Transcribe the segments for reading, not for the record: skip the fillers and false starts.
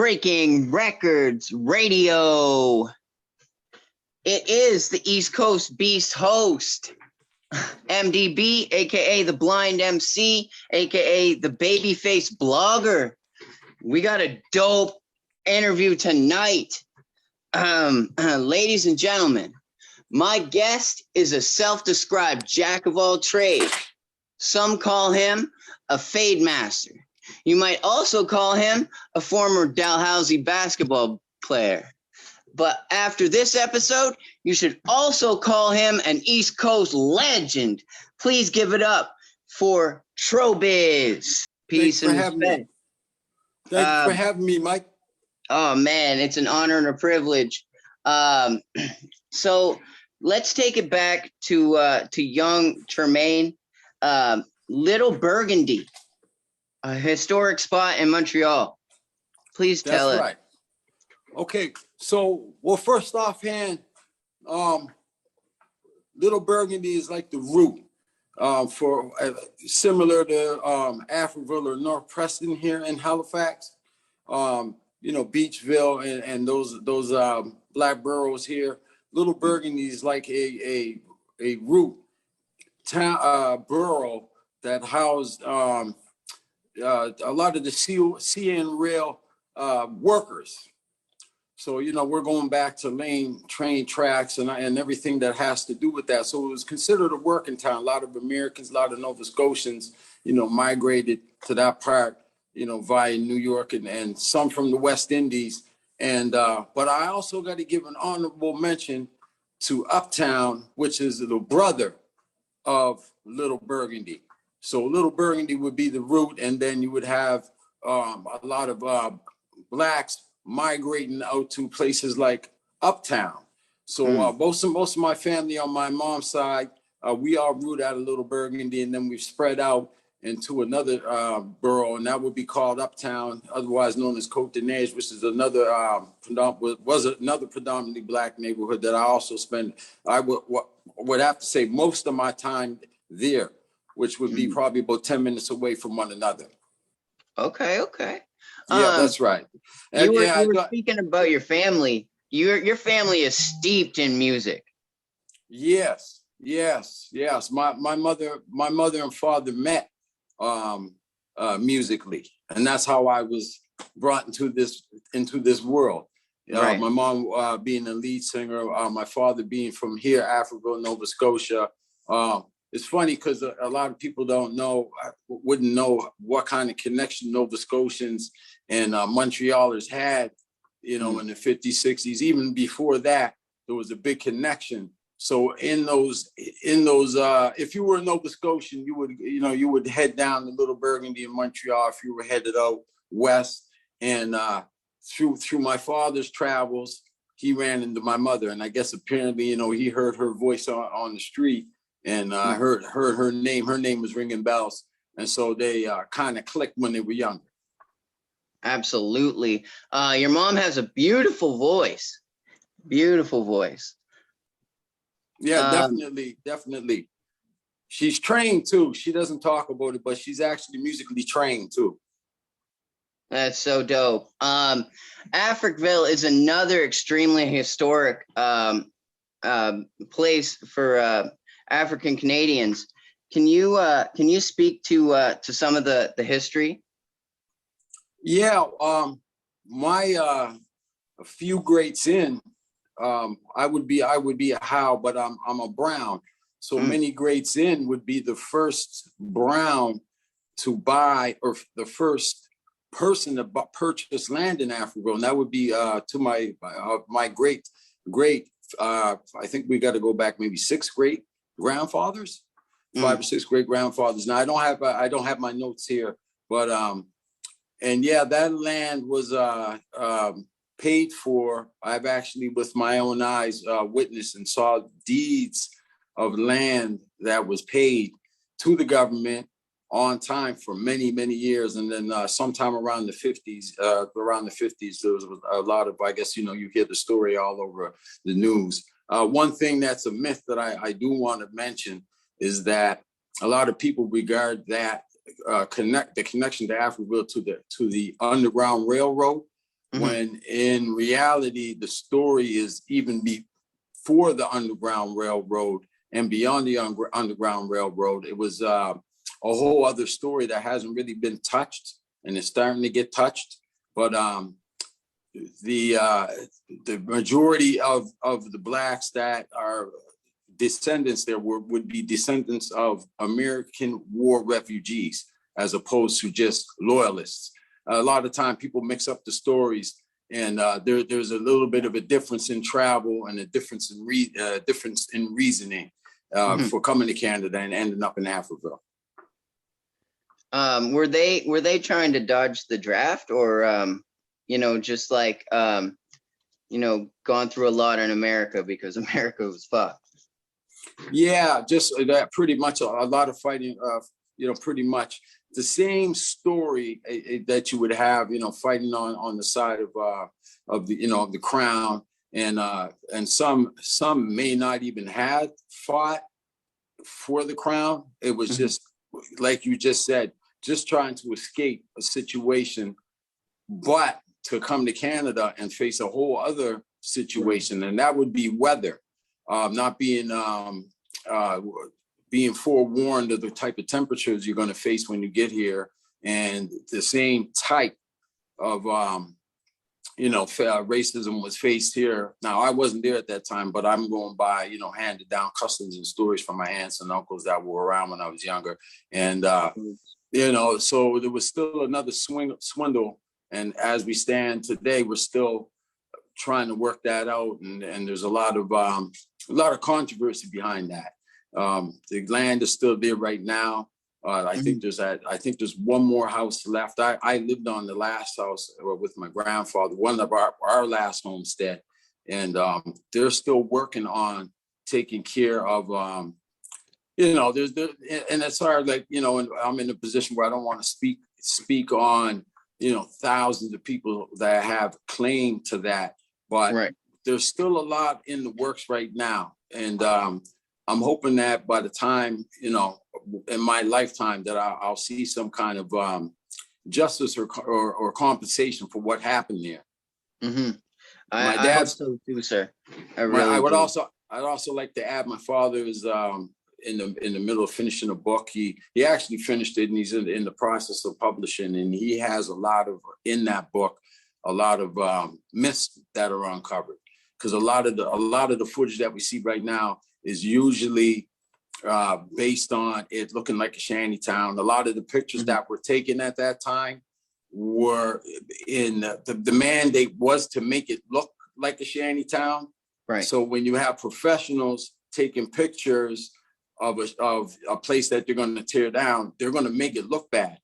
Breaking Records Radio. It is the East Coast Beast host, MDB, aka the Blind MC, aka the Babyface Blogger. We got a dope interview tonight. Ladies and gentlemen, my guest is a self-described jack of all trades. Some call him a fade master. You might also call him a former Dalhousie basketball player. But after this episode, you should also call him an East Coast legend. Please give it up for Trobiz. Peace and respect. Thank you for having me, Mike. Oh, man, it's an honor and a privilege. So let's take it back to young Tremaine. Little Burgundy, a historic spot in Montreal. Please tell us. That's right. Okay, so, well, first offhand, Little Burgundy is like the root for similar to Africville or North Preston here in Halifax. Beachville and those black boroughs here. Little Burgundy is like a root town borough that housed a lot of the CN rail workers. So, we're going back to laying train tracks and everything that has to do with that. So it was considered a working town. A lot of Americans, a lot of Nova Scotians, migrated to that part, via New York and some from the West Indies. And but I also got to give an honorable mention to Uptown, which is the brother of Little Burgundy. So Little Burgundy would be the root, and then you would have a lot of blacks migrating out to places like Uptown. So most of my family on my mom's side, we all root out of Little Burgundy, and then we've spread out into another borough, and that would be called Uptown, otherwise known as Côte de Neige, which is another another predominantly black neighborhood that I also spend. I would have to say most of my time there, which would be probably about 10 minutes away from one another. Okay. Yeah, that's right. And you were speaking about your family. Your family is steeped in music. Yes. My mother and father met musically, and that's how I was brought into this world. Right. My mom being a lead singer, my father being from here, Africville, Nova Scotia. It's funny because a lot of people wouldn't know what kind of connection Nova Scotians and Montrealers had, in the 50s, 60s. Even before that, there was a big connection. So in those, if you were a Nova Scotian, you would head down to Little Burgundy in Montreal if you were headed out west. And through my father's travels, he ran into my mother, and I guess apparently, he heard her voice on the street. And heard her name. Her name was ringing bells. And so they kind of clicked when they were younger. Absolutely. Your mom has a beautiful voice. Beautiful voice. Yeah, definitely. She's trained too. She doesn't talk about it, but she's actually musically trained too. That's so dope. Africville is another extremely historic place for African Canadians. Can you speak to some of the history? Yeah, a few greats in, I would be a Howe, but I'm a Brown. So many greats in would be the first Brown to buy, or the first person to purchase land in Africville, and that would be to my great. I think we got to go back maybe 6 great grandfathers, 5 or 6 great grandfathers. Now I don't have my notes here, but and yeah, that land was paid for. I've actually with my own eyes witnessed and saw deeds of land that was paid to the government on time for many years. And then sometime around the 50s, there was a lot of, I guess, you hear the story all over the news. One thing that's a myth that I do want to mention is that a lot of people regard that the connection to Africville to the Underground Railroad. when in reality, the story is even before the Underground Railroad and beyond the Underground Railroad. It was a whole other story that hasn't really been touched, and it's starting to get touched. But the majority of the blacks that are descendants there would be descendants of American war refugees, as opposed to just loyalists. A lot of time people mix up the stories, and there's a little bit of a difference in travel and a difference in reasoning for coming to Canada and ending up in Africa. Were they trying to dodge the draft, or just like gone through a lot in America because America was fucked? Yeah, just that. Pretty much a lot of fighting. Pretty much the same story that you would have, fighting on the side of the crown, and some may not even have fought for the crown. It was just like you just said, just trying to escape a situation, but to come to Canada and face a whole other situation, and that would be weather, not being forewarned of the type of temperatures you're going to face when you get here, and the same type of racism was faced here. Now, I wasn't there at that time, but I'm going by handed down customs and stories from my aunts and uncles that were around when I was younger, and so there was still another swindle. And as we stand today, we're still trying to work that out, and there's a lot of controversy behind that. The land is still there right now. I think there's one more house left. I lived on the last house with my grandfather, one of our last homestead, and they're still working on taking care of. And it's hard, and I'm in a position where I don't want to speak on thousands of people that have claim to that, but there's still a lot in the works right now, and I'm hoping that by the time in my lifetime that I'll see some kind of justice or compensation for what happened there. My dad, I hope so too, sir. I'd also like to add, my father is in the middle of finishing a book. He actually finished it, and he's in the process of publishing, and he has in that book a lot of myths that are uncovered, because a lot of the footage that we see right now is usually based on it looking like a shanty town. A lot of the pictures that were taken at that time were in the mandate was to make it look like a shanty town. Right. So when you have professionals taking pictures of a place that they're going to tear down, they're going to make it look bad.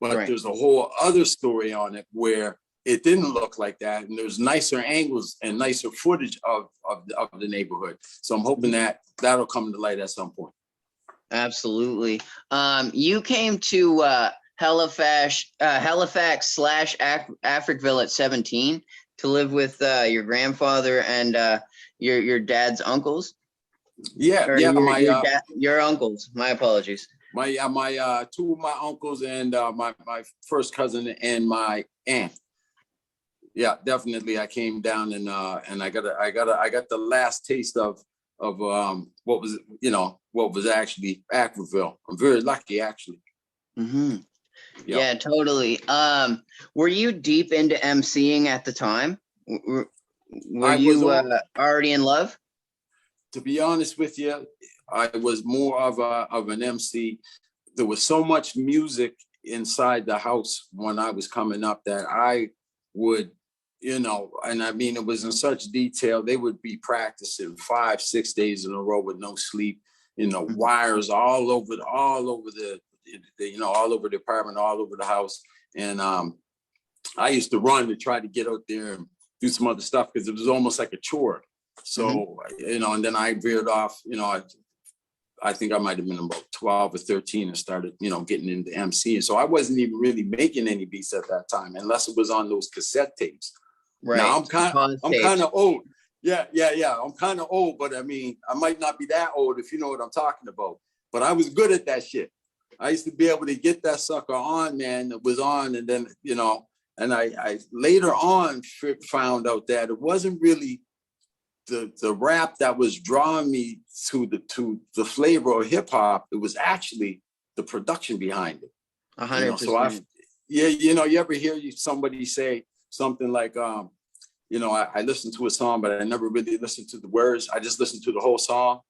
But there's a whole other story on it where it didn't look like that, and there's nicer angles and nicer footage of the neighborhood. So I'm hoping that that'll come to light at some point. Absolutely. You came to Halifax / Africville at 17 to live with your grandfather and your dad's uncles. Your uncles. My apologies. My two of my uncles and my first cousin and my aunt. Yeah, definitely. I came down and I got the last taste of what was actually Africville. I'm very lucky, actually. Yeah, totally. Were you deep into emceeing at the time? Were you already in love? To be honest with you, I was more of an MC. There was so much music inside the house when I was coming up that I would, and I mean, it was in such detail. They would be practicing 5-6 days in a row with no sleep, wires all over the apartment, all over the house. And I used to run to try to get out there and do some other stuff because it was almost like a chore. So, and then I veered off, I think I might have been about 12 or 13 and started, getting into MC. And so I wasn't even really making any beats at that time, unless it was on those cassette tapes. Right. Now I'm kind of old. Yeah. I'm kind of old, but I mean, I might not be that old if you know what I'm talking about. But I was good at that shit. I used to be able to get that sucker on, man. It was on, and then, And I later on found out that it wasn't really the rap that was drawing me to the flavor of hip hop. It was actually the production behind it. 100%. So you ever hear somebody say something like, I listened to a song, but I never really listened to the words. I just listened to the whole song.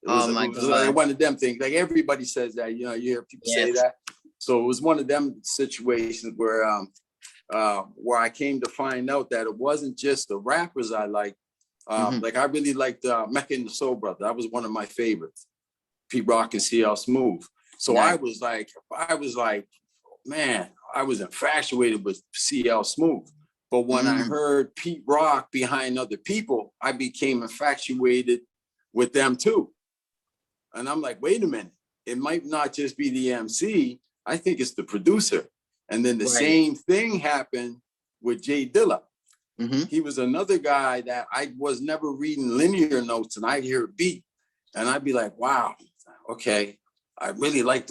It was like one of them things. Like everybody says that, you hear people say that. So it was one of them situations where I came to find out that it wasn't just the rappers I liked. Like I really liked Mecca and the Soul Brother. That was one of my favorites. Pete Rock and CL Smooth. So nice. I was like, man, I was infatuated with CL Smooth. But when I heard Pete Rock behind other people, I became infatuated with them too. And I'm like, wait a minute, it might not just be the MC. I think it's the producer. And then the same thing happened with Jay Dilla. He was another guy that I was never reading linear notes, and I'd hear a beat and I'd be like, wow, okay, I really like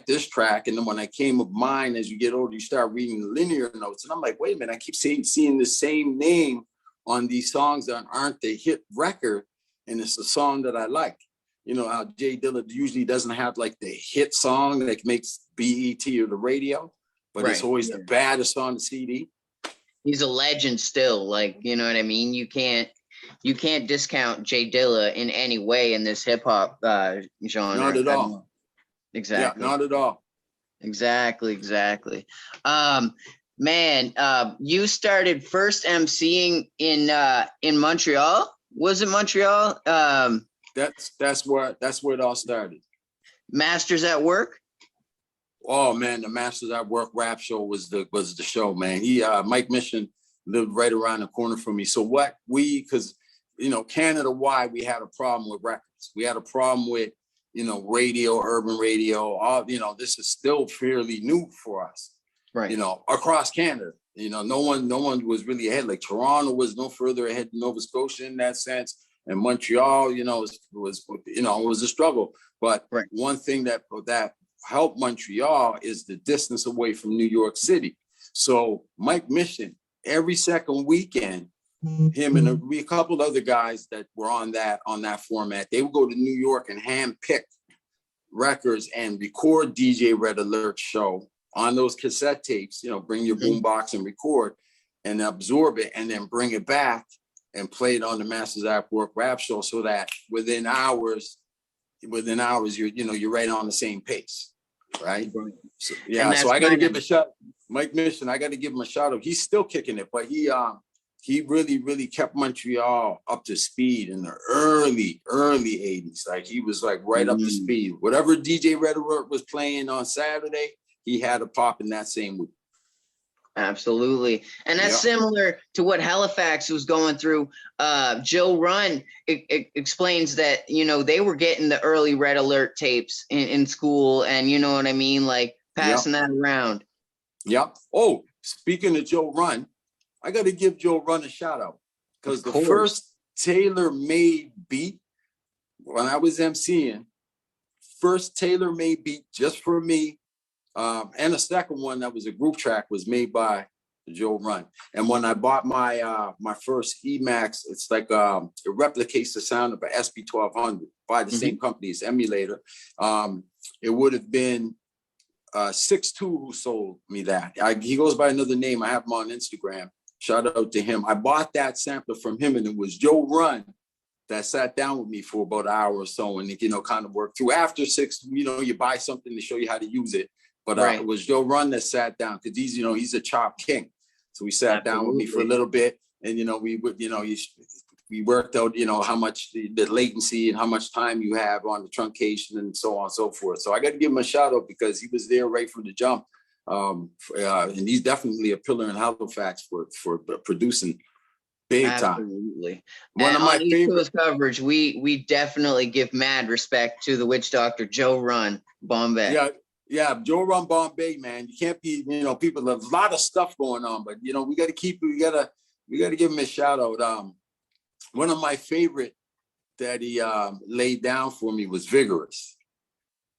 this track. And then when I came of mine, as you get older, you start reading the linear notes. And I'm like, wait a minute, I keep seeing the same name on these songs that aren't the hit record. And it's the song that I like. You know how Jay Dilla usually doesn't have like the hit song that makes BET or the radio, but it's always the baddest on the CD. He's a legend still. Like, you know what I mean? You can't discount Jay Dilla in any way in this hip hop genre. Not at all. Exactly. Yeah, not at all. Exactly. Man, you started first emceeing in Montreal. Was it Montreal? That's where it all started. Masters at Work. Oh man, the Masters at Work rap show was the show, man. Mike Mission lived right around the corner from me. So because Canada wide, we had a problem with records. We had a problem with radio, urban radio. All this is still fairly new for us. Right. Across Canada. No one was really ahead. Like Toronto was no further ahead than Nova Scotia in that sense. And Montreal, was a struggle. But one thing that helped Montreal is the distance away from New York City. So Mike Mission, every second weekend, him and a couple other guys that were on that format, they would go to New York and hand pick records and record DJ Red Alert show on those cassette tapes. Bring your boombox and record and absorb it, and then bring it back and play it on the Masters at Work rap show, so that within hours you're right on the same pace, right? So, so I got to give a shout, Mike Mission. I got to give him a shout out. He's still kicking it, but he really kept Montreal up to speed in the early 80s. Like he was like right up to speed. Whatever DJ Red Alert was playing on Saturday, he had a pop in that same week. Absolutely. And that's similar to what Halifax was going through. Joe Run explains that, they were getting the early Red Alert tapes in school, and you know what I mean? Like passing that around. Yep. Oh, speaking of Joe Run, I got to give Joe Run a shout out, because the first tailor-made beat when I was emceeing, first tailor-made beat just for me, and the second one that was a group track was made by Joe Run. And when I bought my my first Emax, it's like it replicates the sound of an SP1200 by the same company as Emulator. It would have been 6'2" who sold me that. He goes by another name. I have him on Instagram. Shout out to him. I bought that sampler from him, and it was Joe Run that sat down with me for about an hour or so, and kind of worked through. After 6, you buy something to show you how to use it. But it was Joe Run that sat down, because he's a chop king. So he sat down with me for a little bit, and we worked out how much the latency and how much time you have on the truncation and so on and so forth. So I got to give him a shout out, because he was there right from the jump, and he's definitely a pillar in Halifax for producing big time. Absolutely. One of my favorite coverage. We definitely give mad respect to the witch doctor Joe Run Bombay. Yeah, Joe Run Bombay, man. You can't be, people, there's a lot of stuff going on, but we got to give him a shout out. One of my favorite that he laid down for me was Vigorous.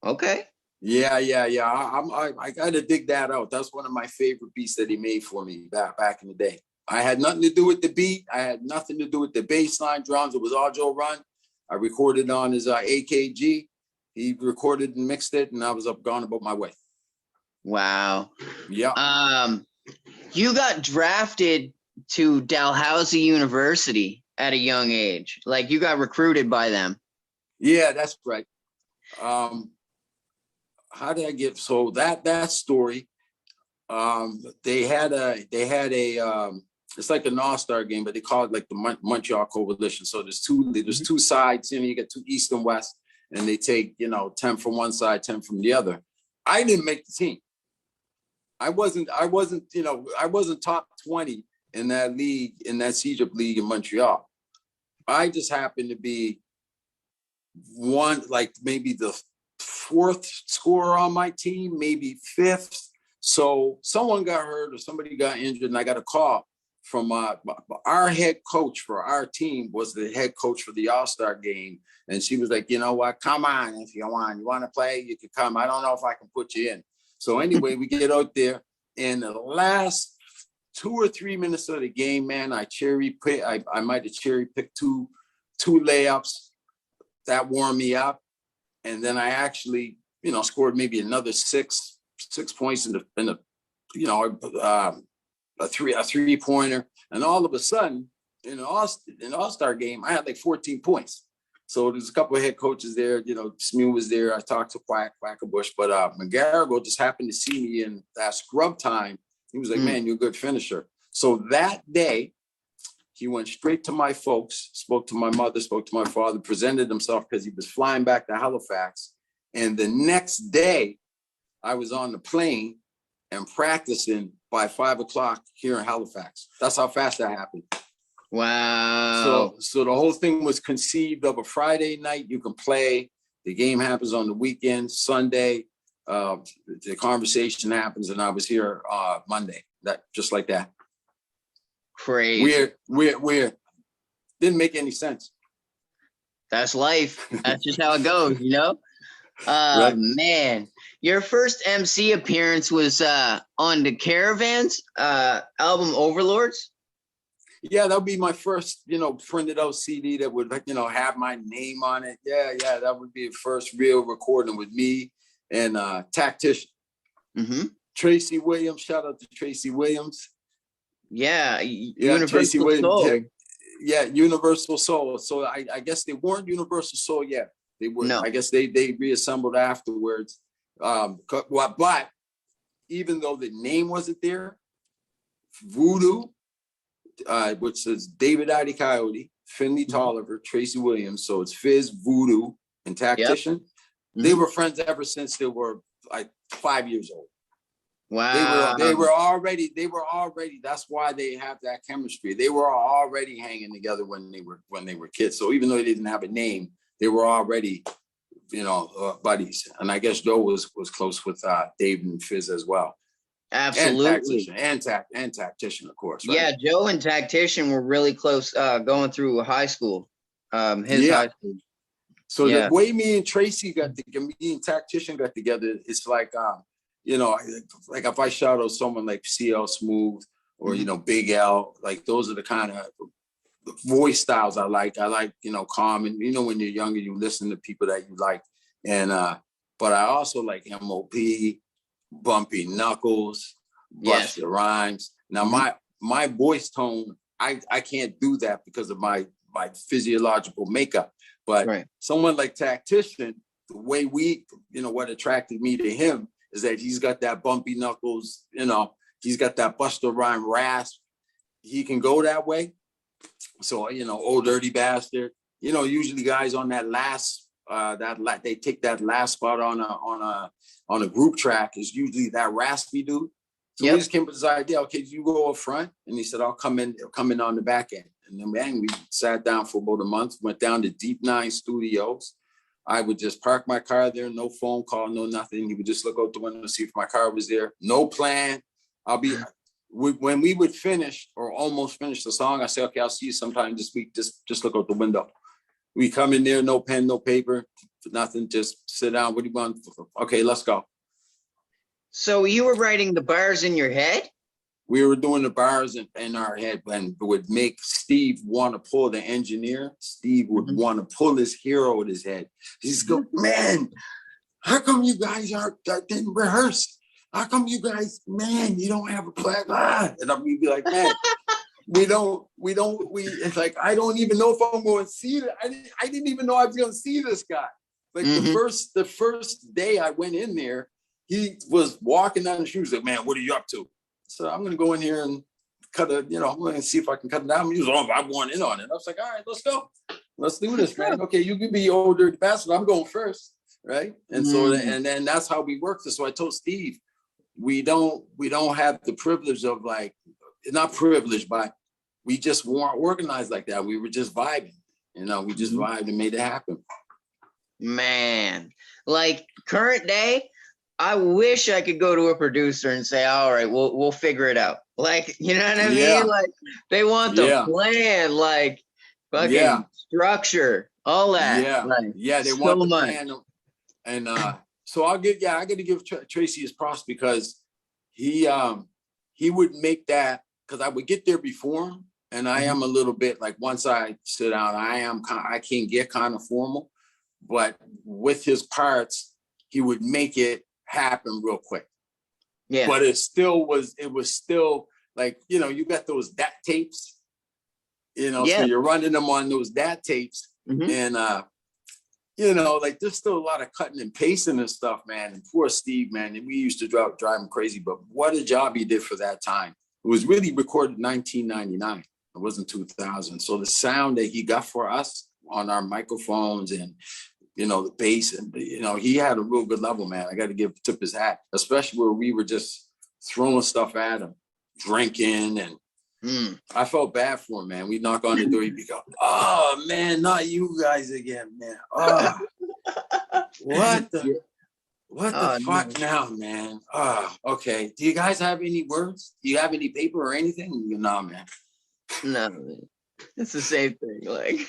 Okay. Yeah. I gotta dig that out. That's one of my favorite beats that he made for me back in the day. I had nothing to do with the beat. I had nothing to do with the bass line drums. It was all Joe Run. I recorded on his AKG. He recorded and mixed it, and I was gone about my way. Wow. Yeah. You got drafted to Dalhousie University at a young age. Like, you got recruited by them. Yeah, that's right. How did I get so that story? They had a it's like an all-star game, but they call it like the Montreal Coalition. So there's two sides, you get two east and west, and they take 10 from one side, 10 from the other. I didn't make the team. I wasn't top 20 in that league, in that CJIP league in Montreal. I just happened to be one, like maybe the fourth scorer on my team, maybe fifth. So someone got hurt or somebody got injured, and I got a call from our head coach for our team was the head coach for the All-Star game. And she was like, you know what, come on, if you want to play, you can come. I don't know if I can put you in. So anyway, we get out there, and the last 2 or 3 minutes of the game, man, I might have cherry picked two layups that warmed me up. And then I actually, scored maybe another six points in a three-pointer. And all of a sudden, in an all-star game, I had like 14 points. So there's a couple of head coaches there. Smew was there. I talked to Quackenbush, but McGarrigle just happened to see me in that scrub time. He was like, man, you're a good finisher. So that day, he went straight to my folks, spoke to my mother, spoke to my father, presented himself because he was flying back to Halifax. And the next day, I was on the plane and practicing by 5 o'clock here in Halifax. That's how fast that happened. Wow. So the whole thing was conceived of a Friday night. You can play. The game happens on the weekend, Sunday. The conversation happens, and I was here Monday. That just like that. Crazy. Weird. Didn't make any sense. That's life. That's just how it goes, Right. Man, your first MC appearance was on the Caravans album Overlords. Yeah, that would be my first, printed out CD that would, have my name on it. Yeah, that would be the first real recording with me and Tactician. Mm-hmm. Tracy Williams, shout out to Tracy Williams. Yeah, Tracy Williams. Soul. Yeah, Universal Soul. So I guess they weren't Universal Soul yet. They were. No. I guess they reassembled afterwards. But even though the name wasn't there, Voodoo, which is David Adi Coyote, Finley Tolliver, Tracy Williams. So it's Fizz, Voodoo, and Tactician. Yep. Mm-hmm. They were friends ever since they were like 5 years old. Wow. They were already, that's why they have that chemistry. They were already hanging together when they were kids. So even though they didn't have a name, they were already, buddies. And I guess Joe was close with Dave and Fizz as well. Absolutely. And Tactician, of course. Right? Yeah, Joe and Tactician were really close going through high school. High school. So the way me and Tactician got together, it's like, like if I shout out someone like CL Smooth or, Big L, like those are the kind of voice styles I like. I like, calm. And, when you're younger, you listen to people that you like. And, but I also like MOP, Bumpy Knuckles, Busta Rhymes. Now, my voice tone, I can't do that because of my physiological makeup. But someone like Tactician, the way what attracted me to him is that he's got that Bumpy Knuckles, he's got that Busta Rhyme rasp. He can go that way. So, Old Dirty Bastard, usually guys on that last, they take that last spot on a group track is usually that raspy dude. So we just came up with this idea, okay, you go up front. And he said, I'll come in on the back end. And then, man, we sat down for about a month, went down to Deep Nine Studios. I would just park my car there, no phone call, no nothing. He would just look out the window to see if my car was there. No plan. When we would finish or almost finish the song, I say, okay, I'll see you sometime this week. Just look out the window. We come in there, no pen, no paper, nothing. Just sit down. What do you want? Okay, let's go. So you were writing the bars in your head? We were doing the bars in our head, and it would make Steve want to pull the engineer. Steve would want to pull his hero with his head. He's go, man, how come you guys didn't rehearse? How come you guys, man, you don't have a plan? And I'm be like, man, it's like, I don't even know if I'm going to see it. I didn't even know I was going to see this guy. Like the first day I went in there, he was walking down the street. He was like, man, what are you up to? So I'm going to go in here and cut I'm going to see if I can cut it down. He was on, I want in on it. I was like, all right, let's go. Let's do this, man. Okay, you can be older bastard. I'm going first, right? And so, and then that's how we worked. So I told Steve, we don't have the privilege of like, not privileged, but we just weren't organized like that. We were just vibing, we just vibed and made it happen. Man, like current day, I wish I could go to a producer and say, all right, we'll figure it out. Like, you know what I mean? Like they want the plan, like fucking structure, all that. Yeah. Like, They want the plan. And so I got to give Tracy his props because he would make that, because I would get there before him, and I am a little bit like, once I sit down, I can get kind of formal, but with his parts, he would make it happen real quick. Yeah. But it was still like, you got those DAT tapes, so you're running them on those DAT tapes, and like there's still a lot of cutting and pasting and stuff, man. And poor Steve, man, we used to drive him crazy, but what a job he did for that time. It was really recorded in 1999. It wasn't 2000. So the sound that he got for us on our microphones and, the bass, and, he had a real good level, man. I got to tip his hat, especially where we were just throwing stuff at him, drinking, and I felt bad for him, man. We knock on the door, he'd be go, oh man, not you guys again, man. Oh, what the fuck now, man? Oh, okay. Do you guys have any words? Do you have any paper or anything? Nah, man. No, man. It's the same thing. Like,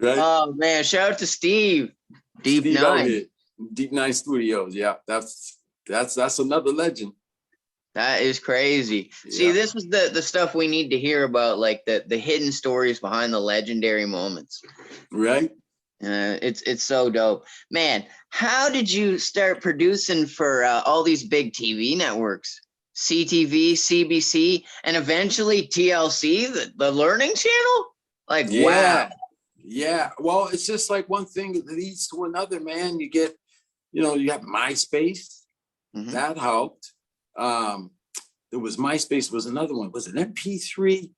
right? Oh man, shout out to Steve. Deep Nine. Deep Nine Studios. Yeah, that's another legend. That is crazy. Yeah. See, this was the stuff we need to hear about, like the hidden stories behind the legendary moments. Right. It's so dope, man. How did you start producing for all these big TV networks? CTV, CBC, and eventually TLC, the Learning Channel? Like, wow. Yeah. Well, it's just like one thing leads to another, man. You get, you have MySpace. That helped. There was MySpace, was another one. Was it MP3?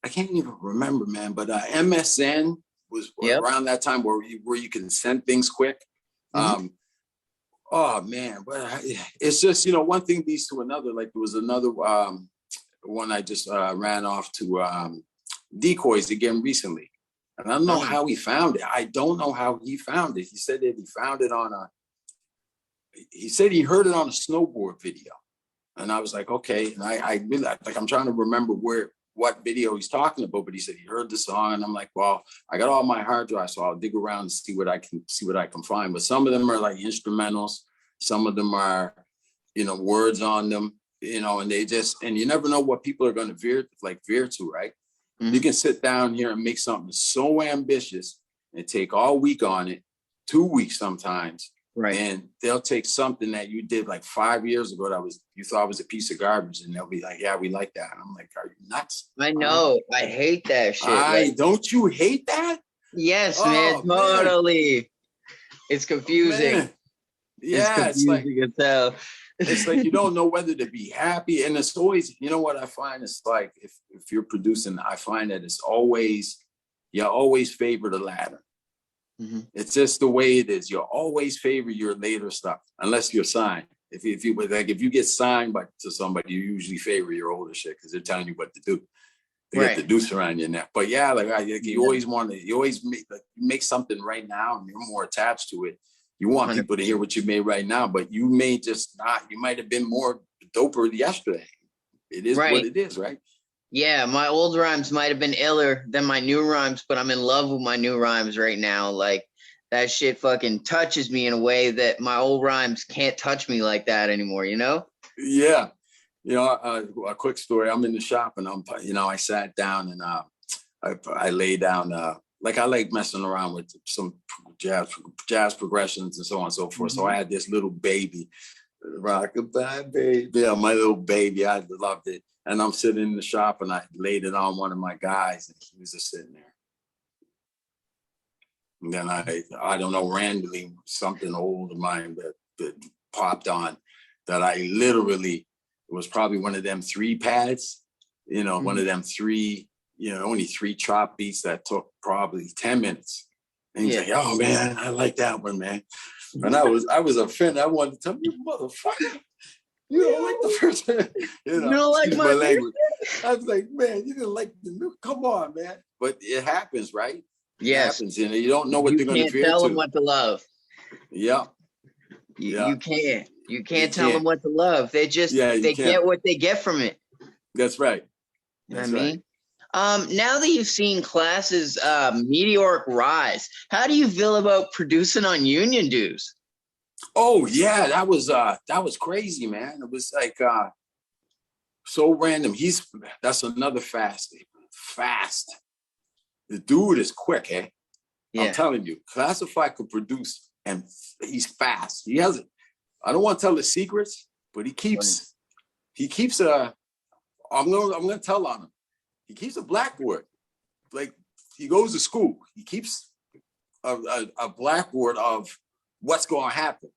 I can't even remember, man. But MSN was around that time where you can send things quick. Oh man, but it's just, one thing leads to another. Like there was another one I just ran off to Decoys again recently. And I don't know how he found it. I don't know how he found it. He said that he found it he said he heard it on a snowboard video. And I was like, okay. And I really, like, I'm trying to remember what video he's talking about, but he said he heard the song, and I'm like, well, I got all my hard drives, so I'll dig around and see what I can find. But some of them are like instrumentals, some of them are, words on them, and and you never know what people are going to veer to, right? You can sit down here and make something so ambitious and take all week on it, 2 weeks sometimes. Right. And they'll take something that you did like 5 years ago you thought was a piece of garbage, and they'll be like, yeah, we like that. And I'm like, are you nuts? I know. I hate that shit. Don't you hate that? Yes, man. Totally. Man. It's confusing. Man. Yeah, it's confusing as hell. It's like you don't know whether to be happy. And it's always, what I find is like if you're producing, I find that you always favor the latter. It's just the way it is. You'll always favor your later stuff, unless you're signed. If you get signed to somebody, you usually favor your older shit because they're telling you what to do. They get the deuce around your neck. But yeah, you always make something right now, and you're more attached to it. You want 100%. People to hear what you made right now, but you may just not. You might have been more doper yesterday. It is what it is, right? Yeah, my old rhymes might have been iller than my new rhymes, but I'm in love with my new rhymes right now. Like, that shit fucking touches me in a way that my old rhymes can't touch me like that anymore, you know? Yeah. You know, a quick story. I'm in the shop and I sat down and I lay down, like I like messing around with some jazz progressions and so on and so forth. So I had this little baby, rock-a-bye baby, yeah, my little baby. I loved it. And I'm sitting in the shop and I laid it on one of my guys and he was just sitting there. And then I don't know, randomly something old of mine that popped on that I literally, it was probably one of them 3 pads, one of them 3, only 3 chop beats that took probably 10 minutes. And he's like, oh man, I like that one, man. And I was offended. I wanted to tell him, you motherfucker, you don't like the first one. You don't like my language. I was like, man, you didn't like the new, come on, man. But it happens, right? Yes. It happens, you don't know what they're going to feel. You can't tell them what to love. Yeah. You can't. You can't tell them what to love. They just, they get what they get from it. That's right. That's right. Now that you've seen Class's meteoric rise, how do you feel about producing on union dues? Oh yeah, that was crazy, man. It was like so random. That's another fast. The dude is quick, eh? Yeah. I'm telling you, Classify could produce, and he's fast. He has it. I don't want to tell the secrets, but he keeps I'm gonna tell on him. He keeps a blackboard. Like he goes to school. He keeps a blackboard of what's going to happen.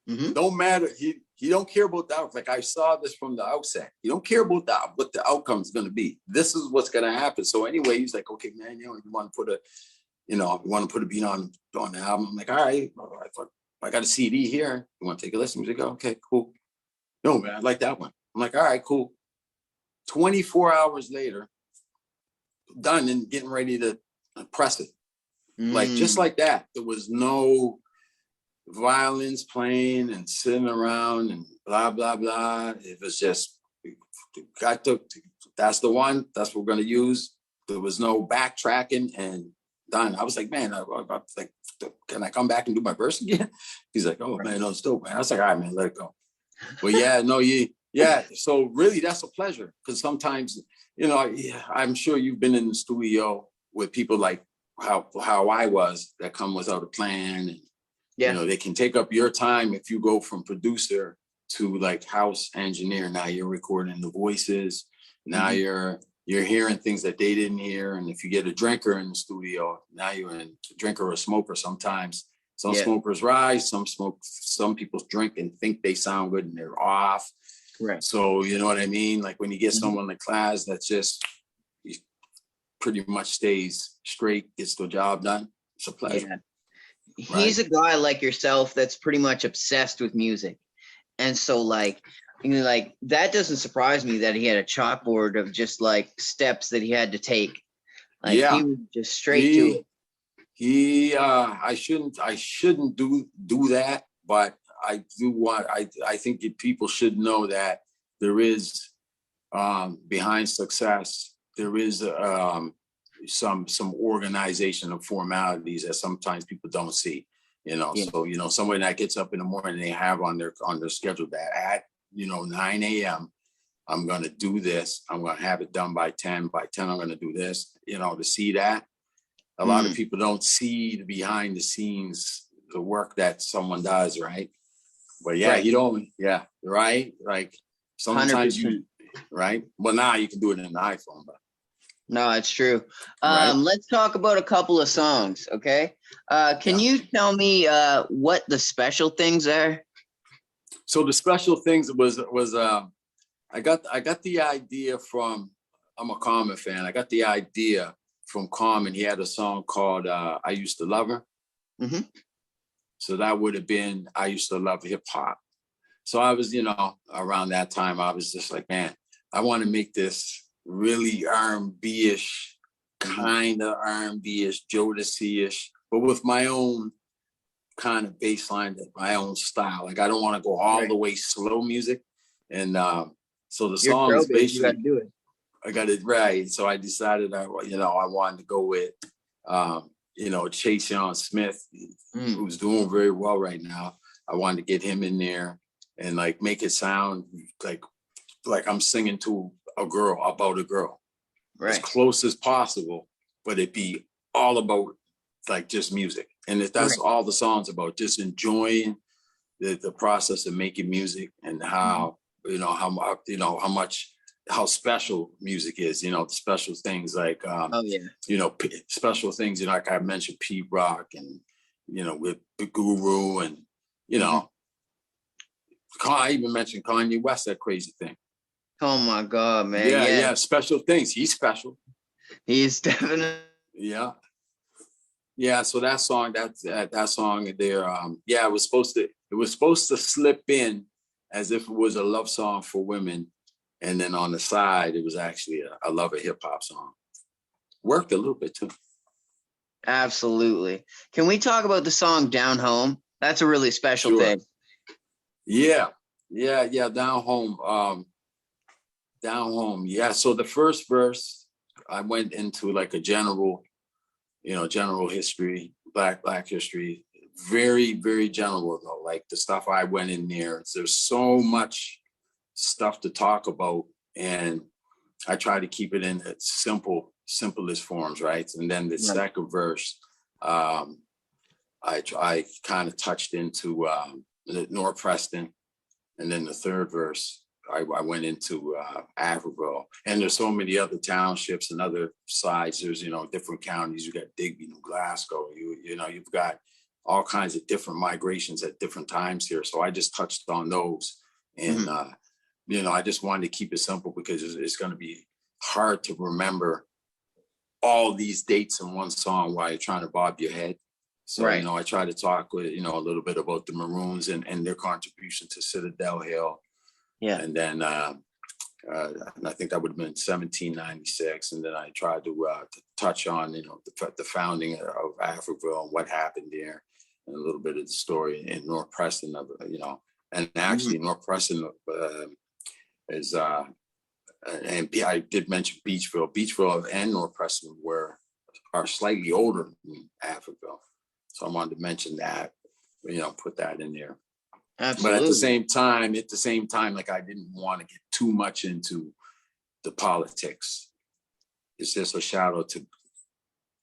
Don't matter. He don't care about that. Like I saw this from the outset. He don't care about that, what the outcome is going to be. This is what's going to happen. So anyway, he's like, okay, man, you want to put a beat on the album. I'm like, all right, I got a CD here. You want to take a listen? He's like, oh, okay, cool. No, man, I like that one. I'm like, all right, cool. 24 hours later, done and getting ready to press it. Like just like that. There was no violins playing and sitting around and blah blah blah. It was just that's the one. That's what we're gonna use. There was no backtracking and done. I was like, man, I was like, can I come back and do my verse again? He's like, oh man, no, it's dope, man. I was like, all right, man, let it go. But yeah. So really, that's a pleasure because sometimes, I'm sure you've been in the studio with people like how I was that come without a plan. And, they can take up your time if you go from producer to like house engineer. Now you're recording the voices. Now you're hearing things that they didn't hear. And if you get a drinker in the studio, now you're a drinker or a smoker sometimes. Some smokers rise, some people drink and think they sound good and they're off. Right. So you know what I mean? Like when you get someone like Class that just pretty much stays straight, gets the job done. It's a pleasure. Yeah. He's a guy like yourself that's pretty much obsessed with music. And so like that doesn't surprise me that he had a chalkboard of just like steps that he had to take. Like he was just straight to it. I shouldn't do that, but I do want, I think that people should know that there is behind success, there is some organization of formalities that sometimes people don't see, So, somebody that gets up in the morning, they have on their schedule that at, 9 a.m., I'm going to do this. I'm going to have it done by 10. By 10, I'm going to do this, to see that. A lot of people don't see the behind the scenes, the work that someone does, right? But right? Like sometimes 100%. Right? Well, now you can do it in an iPhone, but. No, it's true. Let's talk about a couple of songs, okay? Can you tell me what the special things are? So the special things was I got the idea from, I'm a Common fan. I got the idea from Common. He had a song called I Used to Love Her. So that would have been I Used to Love Hip Hop. So I was, around that time, I was just like, man, I want to make this really R&B-ish, kind of R&B-ish, Jodeci-ish, but with my own kind of bass line, my own style. Like I don't want to go all the way slow music. And so the song is basically, you gotta do it. I got it right. So I decided I wanted to go with Chase Young Smith, who's doing very well right now. I wanted to get him in there and like make it sound like I'm singing to a girl, about a girl, as close as possible, but it be all about like just music. And that's all the song's about, just enjoying the process of making music and how, how special music is, the special things like, special things, like I mentioned, Pete Rock and, with the Guru and, I even mentioned Kanye West, that crazy thing. Oh my God, man. Yeah. Special things. He's special. He's definitely. Yeah. Yeah. So that song there, it was supposed to slip in as if it was a love song for women. And then on the side, it was actually a love of hip hop song. Worked a little bit too. Absolutely. Can we talk about the song Down Home? That's a really special thing. Yeah. Down Home. Down Home. Yeah. So the first verse, I went into like a general history, black history. Very, very general though. Like the stuff I went in there's so much stuff to talk about, and I try to keep it in its simplest forms, right? And then the second verse, I kind of touched into North Preston, and then the third verse, I went into Africville, and there's so many other townships and other sides. There's different counties. You got Digby, New Glasgow. You've got all kinds of different migrations at different times here. So I just touched on those, and I just wanted to keep it simple because it's going to be hard to remember all these dates in one song while you're trying to bob your head. So, I try to talk with, a little bit about the Maroons and their contribution to Citadel Hill. Yeah. And then and I think that would have been 1796. And then I tried to touch on, the founding of Africville and what happened there, and a little bit of the story in North Preston, and actually North Preston is, and I did mention Beachville. Beachville and North Preston are slightly older than Africville. So I wanted to mention that, put that in there. Absolutely. But at the same time, like I didn't want to get too much into the politics. It's just a shout out to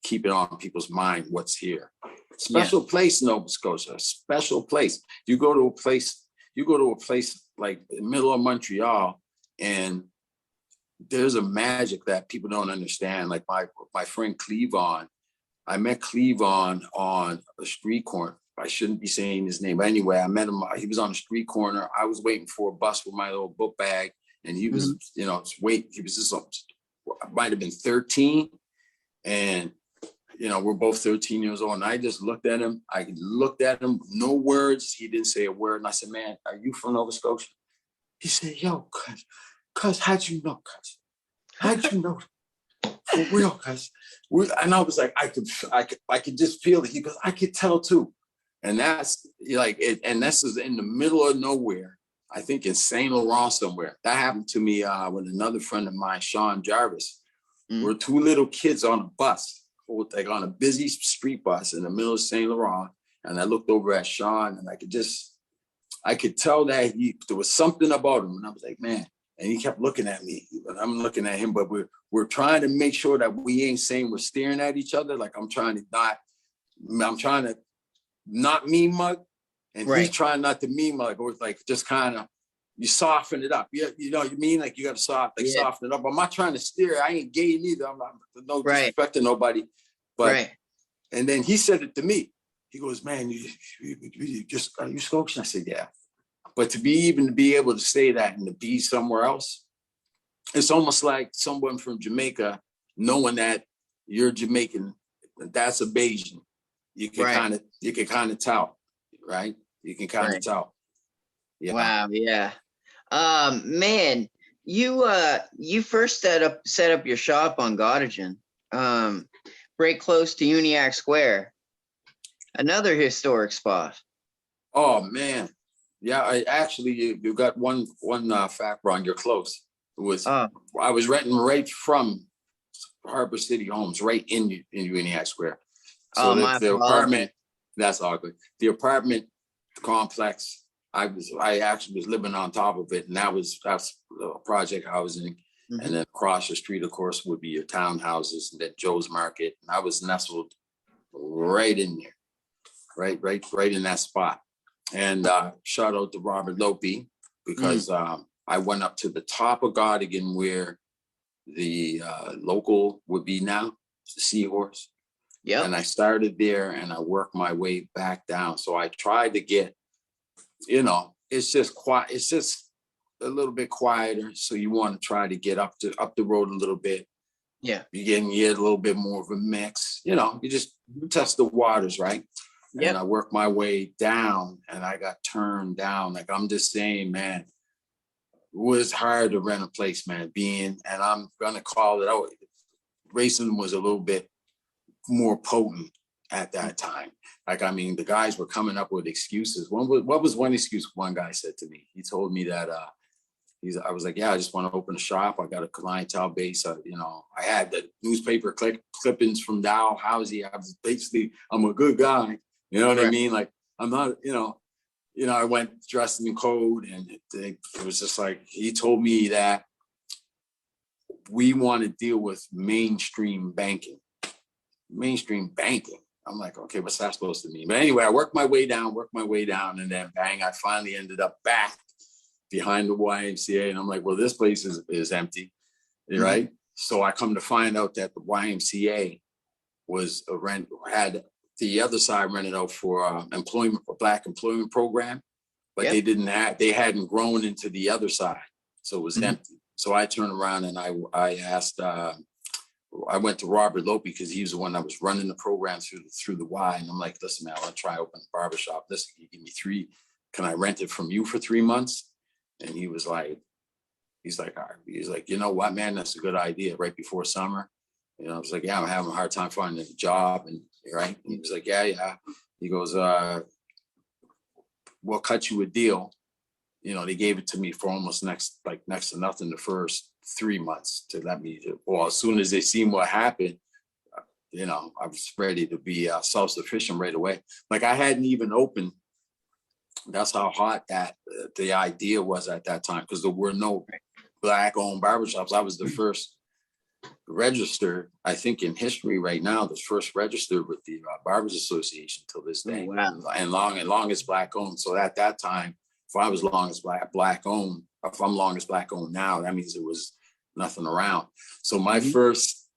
keep it on people's mind what's here. Special place, Nova Scotia, special place. You go to a place like the middle of Montreal, and there's a magic that people don't understand. Like my friend Cleavon, I met Cleavon on a street corner. I shouldn't be saying his name, but anyway, I met him. He was on the street corner. I was waiting for a bus with my little book bag, and he was, he was just, might have been 13, and we're both 13 years old. And I just looked at him. No words. He didn't say a word. And I said, "Man, are you from Nova Scotia?" He said, "Yo, cuz, how'd you know, cuz? How'd you know? For real, cuz." And I was like, I could just feel it. He goes, "I could tell too." And that's like it. And this is in the middle of nowhere. I think in Saint Laurent somewhere. That happened to me with another friend of mine, Sean Jarvis. We're two little kids on a bus, like on a busy street bus in the middle of Saint Laurent. And I looked over at Sean, and I could tell that there was something about him. And I was like, man. And he kept looking at me, and I'm looking at him, but we're trying to make sure that we ain't saying we're staring at each other. Like I'm trying to not mean mug, and he's trying not to mean mug, or like just kind of you soften it up. You know what I mean? Like you got to soften it up. I'm not trying to steer. I ain't gay neither. I'm not disrespecting nobody. But and then he said it to me. He goes, "Man, you just are you Scotian?" I said, "Yeah." But to be able to say that and to be somewhere else, it's almost like someone from Jamaica knowing that you're Jamaican, that's a Bayesian. You can kind of tell, right? You can kind of tell. Yeah. Wow. Yeah. Man, you first set up your shop on Gottingen, right close to Uniacke Square, another historic spot. Oh man. Yeah, you got one fact wrong. You're close. It was I was renting right from Harbor City Homes, right in Uniacke Square. Oh, So my the apologies. apartment, that's awkward. The apartment complex, I actually was living on top of it, and that's a project I was in. Mhm. And then across the street, of course, would be your townhouses, and then Joe's Market. And I was nestled right in there, right in that spot. And shout out to Robert Lope, because I went up to the top of Godigan where the local would be now, the Seahorse. Yep. And I started there and I worked my way back down. So I tried to get, it's just quiet. It's just a little bit quieter. So you want to try to get up the road a little bit. Yeah. You get a little bit more of a mix. You just test the waters, right? Yep. And I worked my way down and I got turned down. Like, I'm just saying, man, it was hard to rent a place, man, and I'm going to call it out. Racism was a little bit more potent at that time. Like, I mean, the guys were coming up with excuses. What was one excuse one guy said to me? He told me that I was like, yeah, I just want to open a shop. I got a clientele base. I had the newspaper clippings from Dow Housey. I'm a good guy. You know what I mean? Like, I'm not, I went dressed in code, and it was just like, he told me that we want to deal with mainstream banking. I'm like, okay, what's that supposed to mean? But anyway, I worked my way down, and then bang, I finally ended up back behind the YMCA. And I'm like, well, this place is empty, right? So I come to find out that the YMCA had the other side rented out for Black employment program, but they hadn't grown into the other side. So it was empty. So I turned around and I asked, I went to Robert Lope, because he was the one that was running the program through the Y. And I'm like, listen, man, I want to try open a barbershop. Listen, you give me can I rent it from you for 3 months? And he was like, all right. He's like, you know what, man, that's a good idea right before summer. I was like, yeah, I'm having a hard time finding a job. And right. And he was like, yeah. He goes, we'll cut you a deal. They gave it to me for almost next to nothing the first 3 months to let me as soon as they seen what happened, I was ready to be self-sufficient right away. Like, I hadn't even opened. That's how hot that the idea was at that time, because there were no Black-owned barbershops. I was the first registered, I think, in history right now, the first registered with the Barbers Association till this day. Oh, wow. And longest Black-owned. So at that time, if I was longest Black-owned, if I'm longest Black-owned now, that means there was nothing around. So my first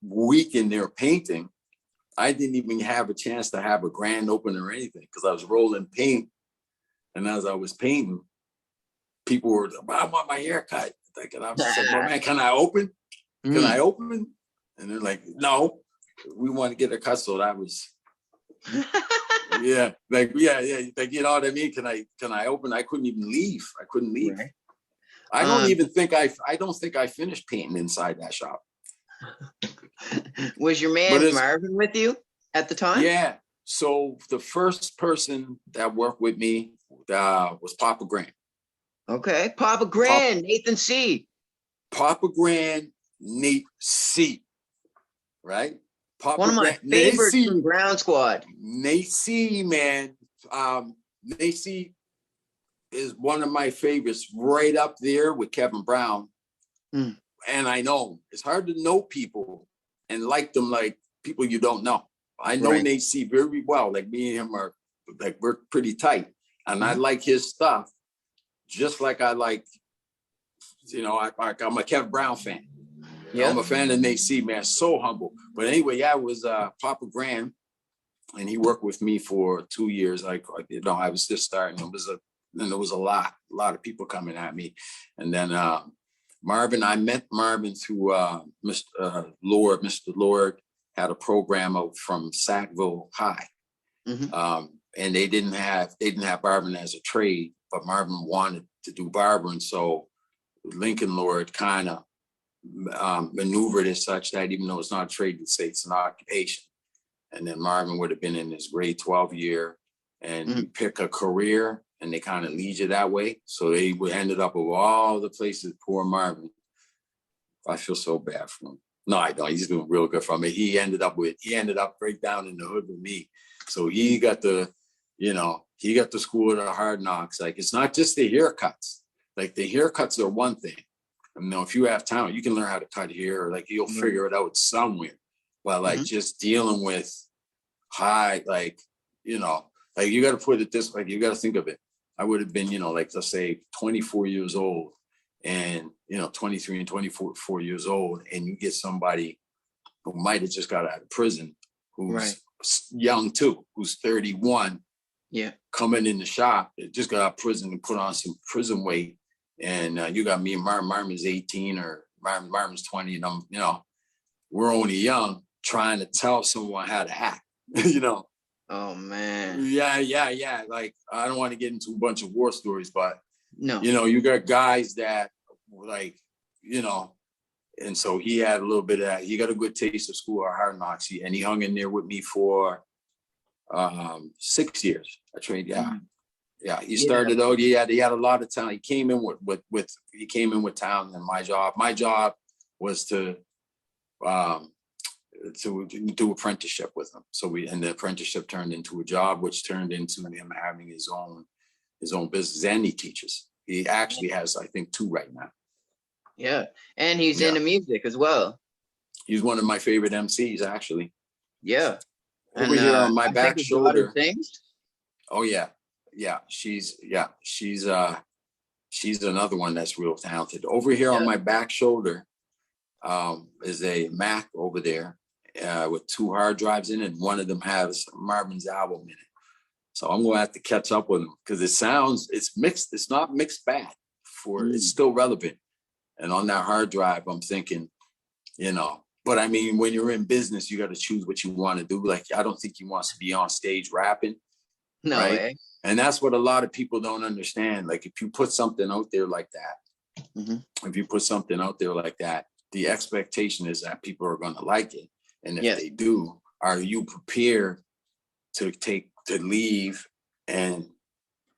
week in there painting, I didn't even have a chance to have a grand opening or anything, because I was rolling paint. And as I was painting, people were, I want my haircut. And I was just like, well, man, can I open? Can I open? And they're like, no, we want to get a cut. So that was, yeah, like, like, you know what I mean? Can I open? I couldn't even leave. I couldn't leave. Right. I don't think I finished painting inside that shop. Was your man Marvin with you at the time? Yeah. So the first person that worked with me was Papa Grant. Okay. Papa Grant, Nathan C. Papa Grant, Nate C. Right? Papa One of my favorites from Ground Squad. Nate C, man. Nate C is one of my favorites, right up there with Kevin Brown. And I know it's hard to know people and like them like people you don't know. I know Nate C very well. Like, me and him are like, we're pretty tight. And I like his stuff just like I like, I'm a Kevin Brown fan. Yeah. I'm a fan of Nate C, man. So humble. But anyway, it was Papa Graham, and he worked with me for 2 years. I was just starting. There was a lot of people coming at me. And then Marvin, I met Marvin through Mr. Lord had a program out from Sackville High. And they didn't have barbering as a trade, but Marvin wanted to do barbering. So Lincoln Lord kind of maneuvered it such that even though it's not a trade, it's an occupation. And then Marvin would have been in his grade 12 year, and you pick a career and they kind of lead you that way. So they ended up with all the places. Poor Marvin. I feel so bad for him. No, I don't. He's doing real good from it. He ended up right down in the hood with me. So he got the school of the hard knocks. Like, it's not just the haircuts. Like, the haircuts are one thing. I mean, if you have talent, you can learn how to cut hair, or like you'll figure it out somewhere. But like just dealing with high, like, like you got to put it this, like you got to think of it. I would have been, like let's say 24 years old and, 23 and 24 years old, and you get somebody who might have just got out of prison, who's young too, who's 31, coming in the shop, that just got out of prison and put on some prison weight. And you got me and Marvin's 18 or Marvin's 20, and I'm, we're only young, trying to tell someone how to act, Oh man. Yeah. Like, I don't want to get into a bunch of war stories, but no, you got guys that like, and so he had a little bit of that. He got a good taste of school or hard knocks, and he hung in there with me for 6 years. I trained, Yeah, he started out. He had a lot of talent. He came in with talent. And my job was to do apprenticeship with him. So the apprenticeship turned into a job, which turned into him having his own business, and he teaches. He actually has, I think, 2 right now. Yeah, and he's into music as well. He's one of my favorite MCs, actually. Yeah. Over here on my back shoulder. Oh yeah. She's another one that's real talented. Over here on my back shoulder is a Mac over there with 2 hard drives in it. And one of them has Marvin's album in it. So I'm going to have to catch up with him, because it's mixed. It's not mixed bad. It's still relevant. And on that hard drive, I'm thinking, but I mean, when you're in business, you got to choose what you want to do. Like, I don't think he wants to be on stage rapping. No way. And that's what a lot of people don't understand. Like, if you put something out there like that, the expectation is that people are going to like it. And if they do, are you prepared to leave? And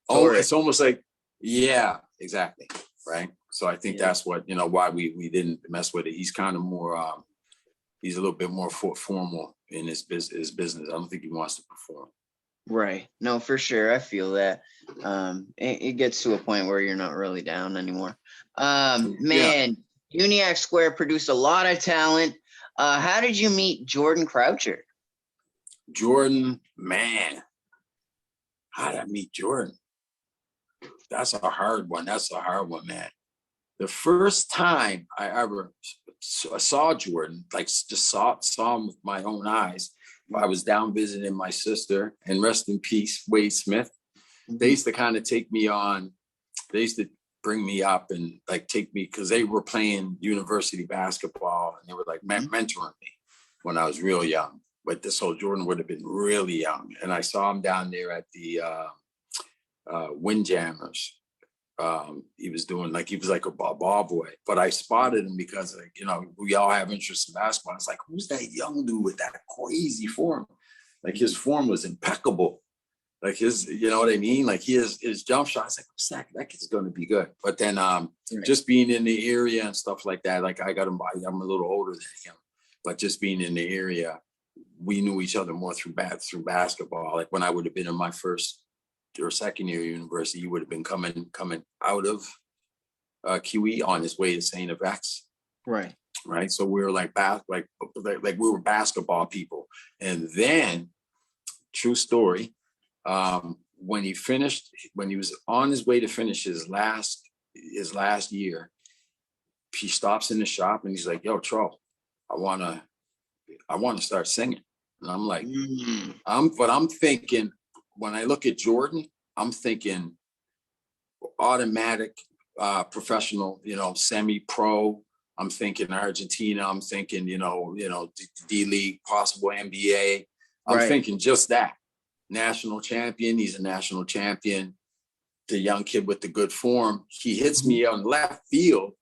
it's almost like, yeah, exactly. Right. So I think that's what, why we didn't mess with it. He's kind of more, he's a little bit more formal in his business. I don't think he wants to perform. Right. No, for sure. I feel that. It gets to a point where you're not really down anymore. Uniac Square produced a lot of talent. How did you meet Jordan Croucher? Jordan, man. How did I meet Jordan? That's a hard one, man. The first time I ever saw Jordan, like just saw him with my own eyes, I was down visiting my sister, and rest in peace, Wade Smith. They used to kind of take me on. They used to bring me up and like take me, because they were playing university basketball, and they were like mentoring me when I was real young. But this whole Jordan would have been really young, and I saw him down there at the Windjammers. He was like a ball boy, but I spotted him because, like, we all have interest in basketball. It's like, who's that young dude with that crazy form? Like, his form was impeccable. Like his, you know what I mean? Like his jump shot, I was like, that kid's going to be good. But then just being in the area and stuff like that, like I'm a little older than him, but just being in the area, we knew each other more through basketball. Like, when I would have been in my first or second year of university, he would have been coming out of QE on his way to St. FX. Right. So we were like we were basketball people. And then, true story, when he was on his way to finish his last year, he stops in the shop and he's like, "Yo, Tro, I wanna start singing." And I'm like, I'm thinking, when I look at Jordan, I'm thinking automatic professional, semi-pro. I'm thinking Argentina. I'm thinking, D-League, possible NBA. I'm thinking just that. National champion. He's a national champion. The young kid with the good form. He hits me on left field.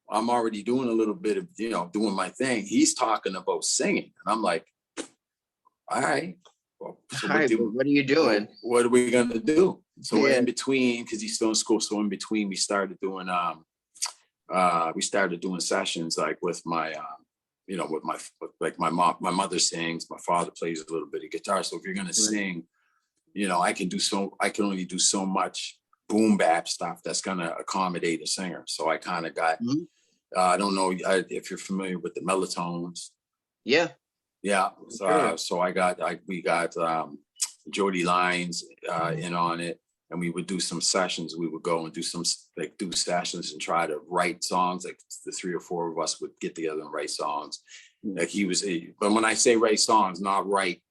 I'm already doing a little bit of, doing my thing. He's talking about singing. And I'm like, all right. Well, so what are you doing? What are we going to do? So in between, because he's still in school. So in between, we started doing sessions like with my you know, like my mother sings, my father plays a little bit of guitar. So if you're going to sing, you know, I can only do so much boom bap stuff that's going to accommodate a singer. So I kind of got, I don't know if you're familiar with the Melatones. Yeah. Yeah. So we got Jody Lyons in on it, and we would do some sessions. We would go and do sessions and try to write songs. Like the 3 or 4 of us would get together and write songs. Like but when I say write songs, not write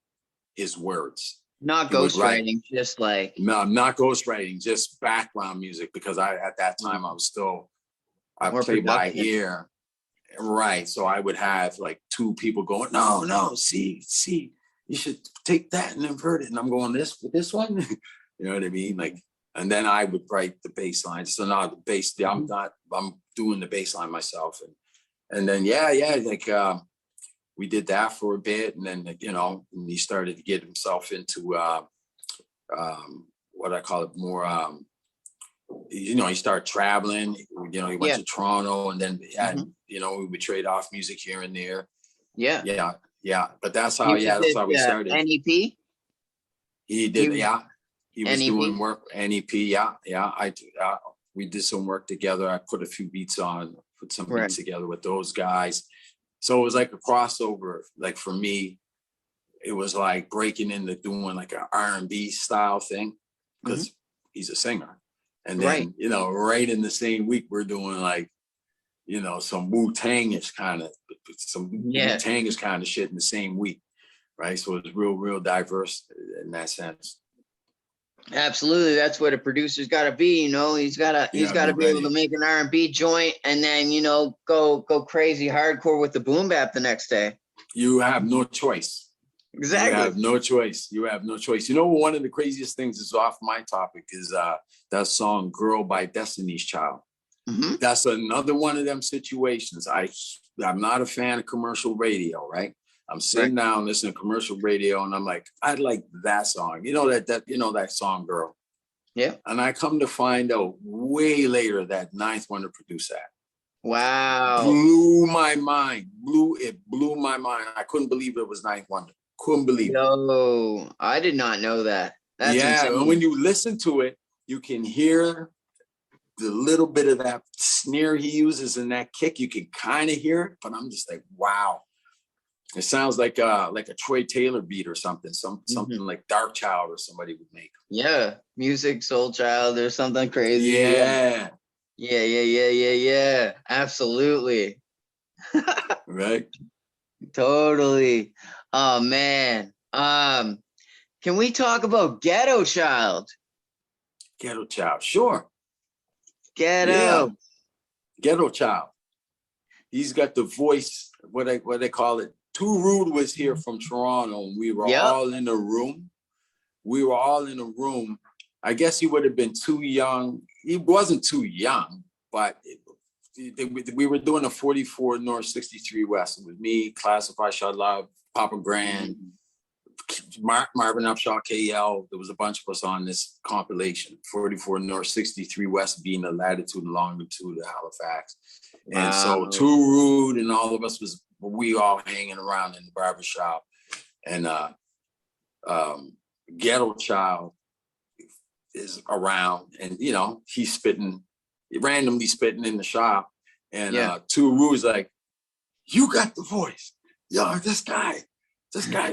his words. Not ghostwriting, just like. No, not ghostwriting, just background music, because at that time I played by ear. Right. So I would have like 2 people going, no, see, you should take that and invert it. And I'm going this one. You know what I mean? Like, and then I would write the bass line. So now the bass, I'm doing the bass line myself. And then, like, we did that for a bit. And then, you know, he started to get himself into, what I call it more, you know, he started traveling, you know, he went to Toronto, and then, you know, we would trade off music here and there. Yeah. But that's how we started. NEP? He did, He was doing work, NEP, we did some work together. I put a few beats on, put some beats together with those guys. So it was like a crossover. Like for me, it was like breaking into doing like an R&B style thing, because he's a singer. And then, you know, right in the same week, we're doing like, you know, some Wu-Tangish kind of shit in the same week, right? So it's real diverse in that sense. Absolutely, that's what a producer's got to be. You know, he's got to be able to make an R&B joint and then, you know, go crazy hardcore with the boom bap the next day. You have no choice. Exactly. You have no choice. You know, one of the craziest things is off my topic is that song "Girl" by Destiny's Child. That's another one of them situations. I'm not a fan of commercial radio, right? I'm sitting down listening to commercial radio, and I'm like, I like that song. You know that song "Girl." Yeah. And I come to find out way later that Ninth Wonder produced that. Wow. Blew my mind. Blew my mind. I couldn't believe it was Ninth Wonder. Couldn't believe it. No, I did not know that. That's insane. And when you listen to it, you can hear the little bit of that snare he uses in that kick. You can kind of hear it, but I'm just like, wow. It sounds like a Troy Taylor beat or something, something like Dark Child or somebody would make. Yeah, Music Soul Child or something crazy. Yeah. Absolutely. Right. Totally. Oh man. Can we talk about Ghetto Child? Ghetto Child, sure. Ghetto Child. He's got the voice. What they call it. Too Rude was here from Toronto, and we were all in a room. I guess he would have been too young. He wasn't too young, but we were doing a 44 North 63 West. It was me, Classify Shut Love, Papa Grand, Marvin Upshaw, KL. There was a bunch of us on this compilation, 44 North 63 West being the latitude and longitude of Halifax. Wow. And so Too Rude and all of us we all hanging around in the barbershop. And Ghetto Child is around, and you know, he's randomly spitting in the shop. And Too Rude's like, "You got the voice. Yo, this guy's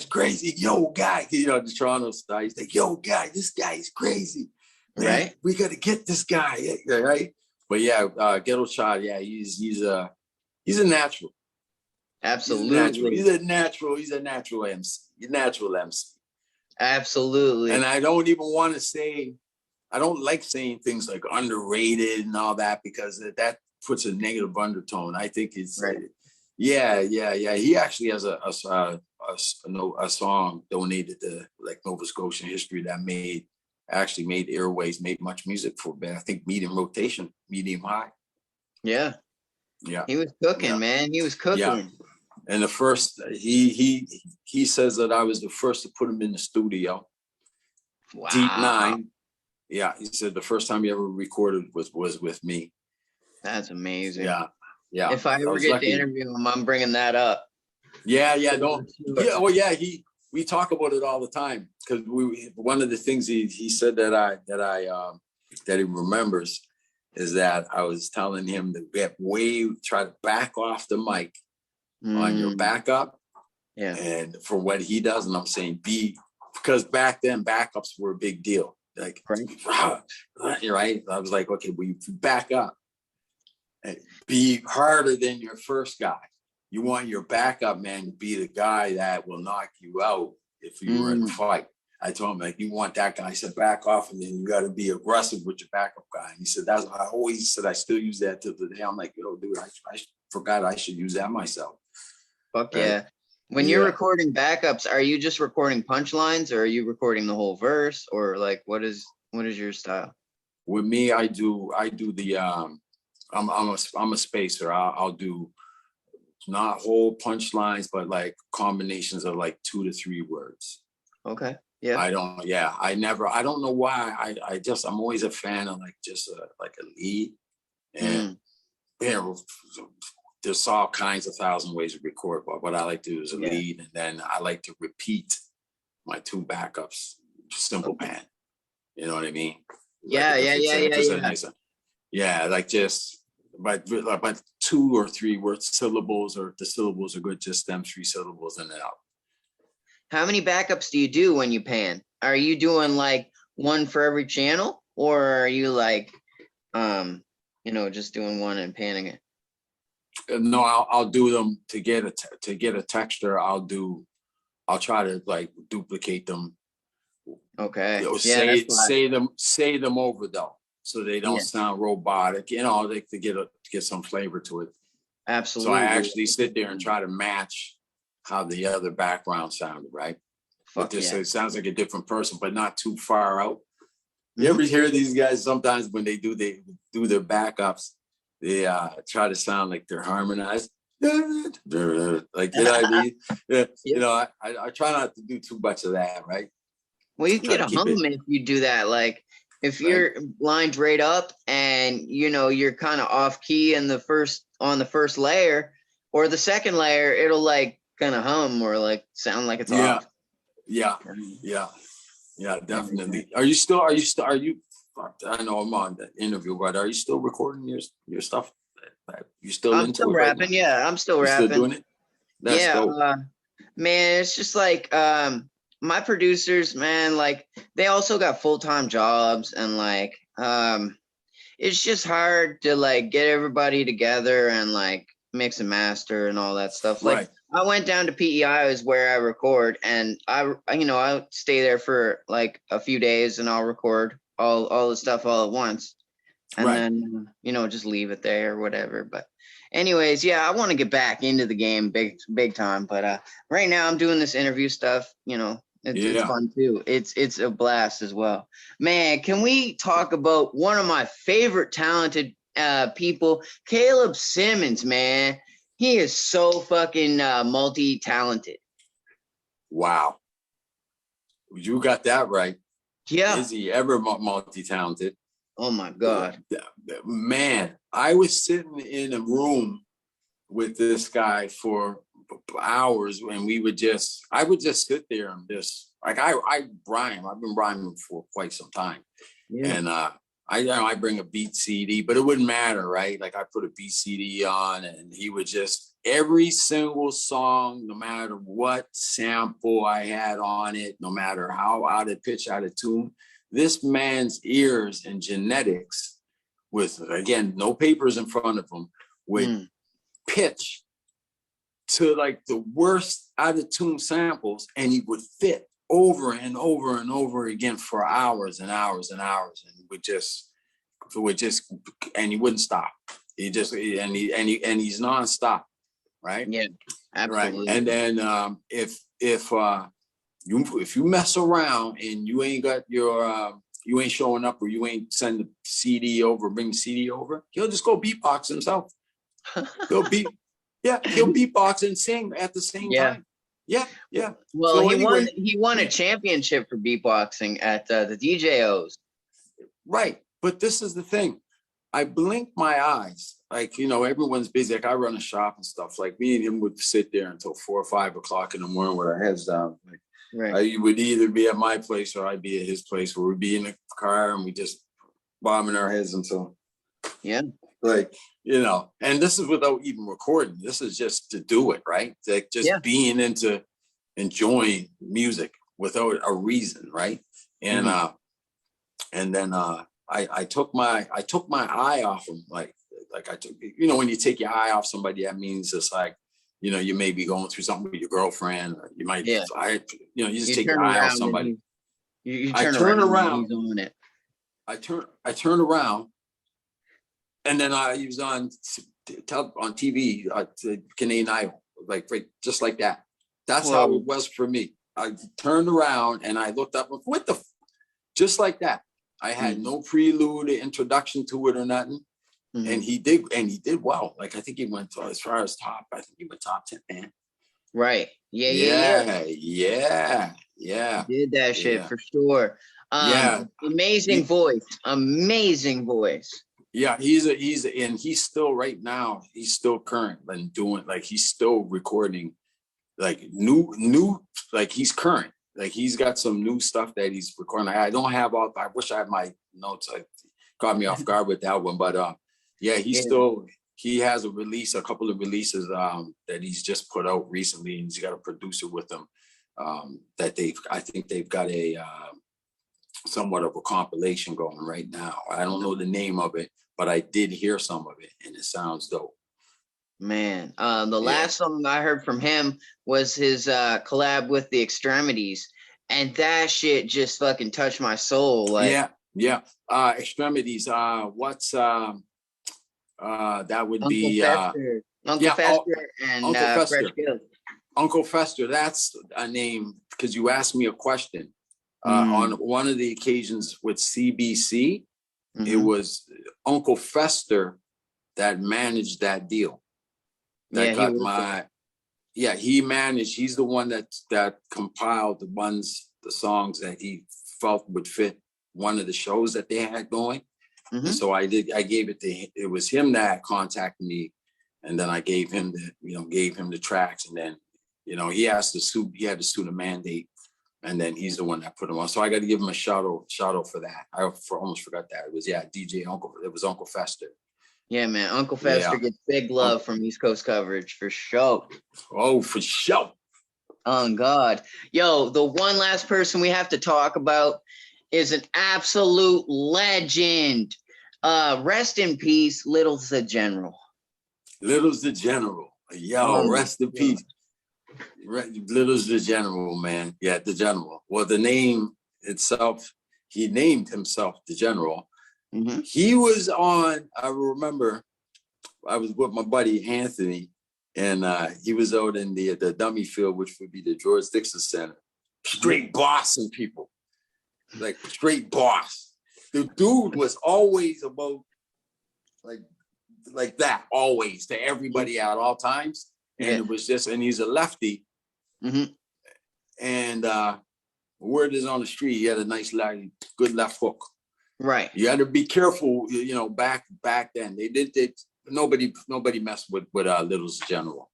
crazy. Yo, guy." You know, the Toronto style. He's like, "Yo, guy, this guy is crazy. Man, right? We got to get this guy." Right? But Ghetto Child, he's a natural. Absolutely. He's a natural MC. He's a natural MC. Absolutely. And I don't even want to say, I don't like saying things like underrated and all that, because that puts a negative undertone. I think it's He actually has a song donated to like Nova Scotian history that made airways, made much music for, I think, medium rotation, medium high. Yeah. He was cooking, man. He was cooking. Yeah. And the first, he says that I was the first to put him in the studio. Wow. Deep Nine. Yeah, he said the first time he ever recorded was with me. That's amazing. Yeah. If I ever get to interview him, I'm bringing that up. Yeah, yeah, no, yeah, well, yeah, we talk about it all the time because one of the things he said that he remembers is that I was telling him to try to back off the mic on your backup, and for what he does, and I'm saying because back then backups were a big deal, like right. I was like, okay, we back up, be harder than your first guy. You want your backup man to be the guy that will knock you out if you were in a fight. I told him, like, you want that guy. I said, back off, and then you got to be aggressive with your backup guy. And he said, I always said I still use that to the day. I'm like, yo, dude, I forgot I should use that myself. Fuck right? Yeah. When you're recording backups, are you just recording punchlines, or are you recording the whole verse, or like what is your style? With me, I do the I'm a spacer. I'll do not whole punchlines, but like combinations of like 2 to 3 words. Okay. Yeah. I don't know why. I'm always a fan of like just like a lead. And there's all kinds of 1,000 ways to record, but what I like to do is a lead, and then I like to repeat my 2 backups, simple pan. You know what I mean? Yeah, yeah, like just but 2 or 3 words, syllables, or the syllables are good, just them 3 syllables and then out. How many backups do you do when you pan? Are you doing like one for every channel, or are you like just doing one and panning it? No, I'll do them to get a texture. I'll try to like duplicate them. Okay. Say them over though, so they don't sound robotic. Like to get some flavor to it. Absolutely. So I actually sit there and try to match how the other background sounded, right? It sounds like a different person, but not too far out. You ever hear these guys sometimes when they do their backups, they try to sound like they're harmonized. Like, you know what I mean? Yeah. I try not to do too much of that, right? Well, you can get a hum if you do that. Like if you're lined right up and you're kind of off key on the first layer or the second layer, it'll like kind of hum or like sound like it's off. Yeah, definitely. Are you? I know I'm on the interview, but are you still recording your stuff? You still I'm still rapping. Right, yeah, I'm still rapping. Still doing it? That's dope. Man, it's just like my producers, man, like they also got full-time jobs, and like it's just hard to like get everybody together and like mix and master and all that stuff. Like I went down to PEI is where I record, and I stay there for like a few days and I'll record all the stuff all at once. And then, just leave it there or whatever. But anyways, I want to get back into the game big time. But right now I'm doing this interview stuff, it's fun too. It's a blast as well. Man, can we talk about one of my favorite talented people, Caleb Simmons, man. He is so fucking multi-talented. Wow. You got that right. Yeah. Is he ever multi-talented? Oh my God. Man, I was sitting in a room with this guy for hours and I would just sit there and just like I rhyme. I've been rhyming for quite some time. Yeah. And I bring a beat CD, but it wouldn't matter, right? Like I put a beat CD on and he would just, every single song, no matter what sample I had on it, no matter how out of pitch, out of tune, this man's ears and genetics with, again, no papers in front of him, would pitch to like the worst out of tune samples, and he would fit over and over and over again for hours and hours and hours, and and he wouldn't stop. He's nonstop, right? Yeah, absolutely. Right. And then if you mess around and you ain't got your you ain't showing up or you ain't send the CD over, bring the CD over, he'll just go beatbox himself. He'll beatbox and sing at the same time. Yeah. Well, so he won a championship for beatboxing at the DJOs. Right. But this is the thing. I blinked my eyes. like, you know, everyone's busy. Like I run a shop and stuff. Like me and him would sit there until 4 or 5 o'clock in the morning with our heads down. Like, Right. I would either be at my place or I'd be at his place, or we'd be in the car and we just bombing our heads until, like, you know, and this is without even recording. This is just to do it, right? Like just being into enjoying music without a reason, right? And and then I took my eye off him, like I took, you know, when you take your eye off somebody, that means it's like, you know, you may be going through something with your girlfriend, or you might, you know, you just take your eye off somebody. You I turn around. He's on it. I turn around, and then he was on TV, Canadian Idol, like right, just like that. That's how it was for me. I turned around and I looked up, what the, just like that. I had no prelude, introduction to it or nothing. And he did well. Like I think he went as far as top. I think he went top 10, man. Right. Yeah. Did that shit for sure. Amazing voice. Yeah, he's still right now. He's still current and doing, like, he's still recording, like new, like he's current. Like he's got some new stuff that he's recording. I don't have all. I wish I had my notes. I caught me off guard with that one, but yeah, still, he has a couple of releases that he's just put out recently, and he's got a producer with him that I think they've got a somewhat of a compilation going right now. I don't know the name of it, but I did hear some of it, and it sounds dope. Man, the last song I heard from him was his collab with the Extremities, and that shit just fucking touched my soul. Like, Extremities. What's that would Uncle be Fester. Uncle Fester and Uncle Fester. Fresh Gills. Uncle Fester. That's a name because you asked me a question on one of the occasions with CBC. It was Uncle Fester that managed that deal. He managed. He's the one that compiled the songs that he felt would fit one of the shows that they had going. And so I gave it to him. It was him that contacted me, and then I gave him the tracks, and then, you know, he had to sue the mandate, and then he's the one that put him on. So I got to give him a shout out for that. I almost forgot that. It was DJ Uncle. It was Uncle Fester. Yeah, man. Uncle Fester gets big love from East Coast coverage for sure. Oh, for sure. Oh God. Yo, the one last person we have to talk about is an absolute legend. Rest in peace, Little's the General. Little's the General. Yo, rest in peace. Little's the General, man. Yeah, the General. Well, the name itself, he named himself the General. He was on, I remember, I was with my buddy Anthony, and he was out in the dummy field, which would be the George Dixon Center. Straight bossing people. Like straight boss. The dude was always about like that, always, to everybody at all times. And it was just, and he's a lefty. And word is on the street, he had a nice, good left hook. Right. You had to be careful, you know, back then. Nobody messed with Little's General.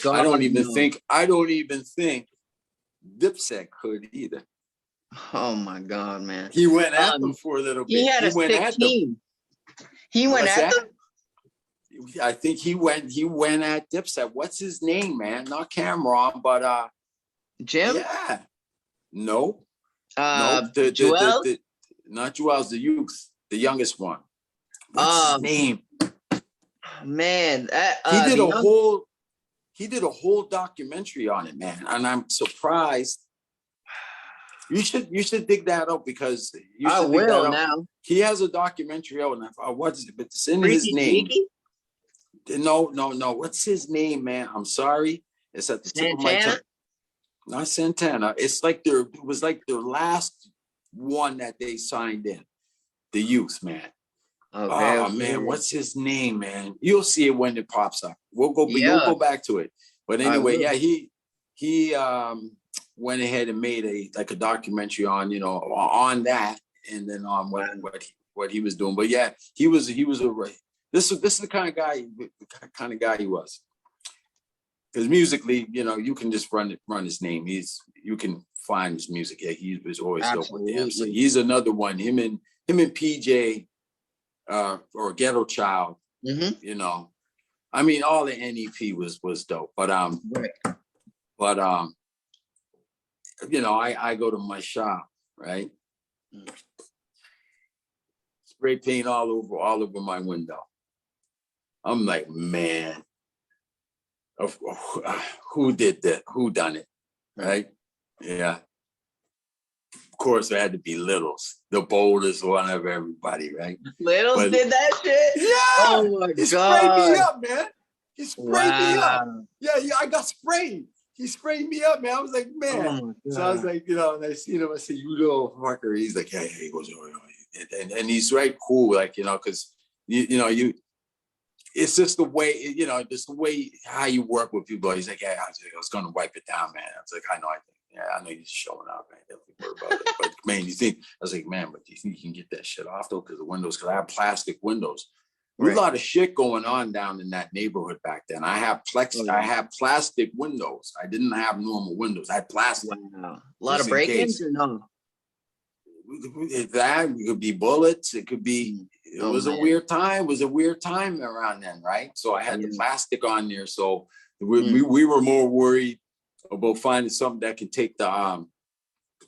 I don't even think Dipset could either. Oh my God, man. He went at them for a little bit. He had a sick team. He went at them. I think he went at Dipset. What's his name, man? Not Cameron, but Jim? Yeah. No. Joel? Not Joel's, the youth, the youngest one. What's his name? Man, he did a whole documentary on it, man. And I'm surprised. You should dig that out, because I will now. He has a documentary out, and what's it? But it's in his name. No. What's his name, man? I'm sorry. It's at the tip of my tongue. Not Santana. It's like it was like their last one that they signed in. The youth, man. Oh man, what's his name, man? You'll see it when it pops up. We'll go back to it. But anyway, he went ahead and made a documentary on, you know, on that, and then on what he was doing. But yeah, he was This is the kind of guy he was. Because musically, you know, you can just run his name. You can find his music. Yeah, he was always dope with them. So he's another one. Him and PJ or Ghetto Child. You know, I mean, all the NEP was dope. But you know, I go to my shop, right? Spray paint all over my window. I'm like, man, who did that? Who done it? Right? Yeah. Of course, it had to be Littles, the boldest one of everybody, right? Littles did that shit? Yeah. Oh my God. He sprayed me up, man. He sprayed me up. Yeah, I got sprayed. He sprayed me up, man. I was like, man. So I was like, you know, and I see him, I say, you little fucker. He's like, hey, he goes, oh, and he's right cool, like, you know, because it's just the way, you know, just the way how you work with people. He's like, yeah, I was going to wipe it down, man. I was like, I know you're showing up, man. Don't worry about it. But man, I was like, man, but do you think you can get that shit off though? Because I have plastic windows. There's a lot of shit going on down in that neighborhood back then. I have plastic windows. I didn't have normal windows. I had plastic. Wow. A lot of break-ins or no? That could be bullets. It could be. It was a weird time. It was a weird time around then, right? So I had the plastic on there. So we were more worried about finding something that could take the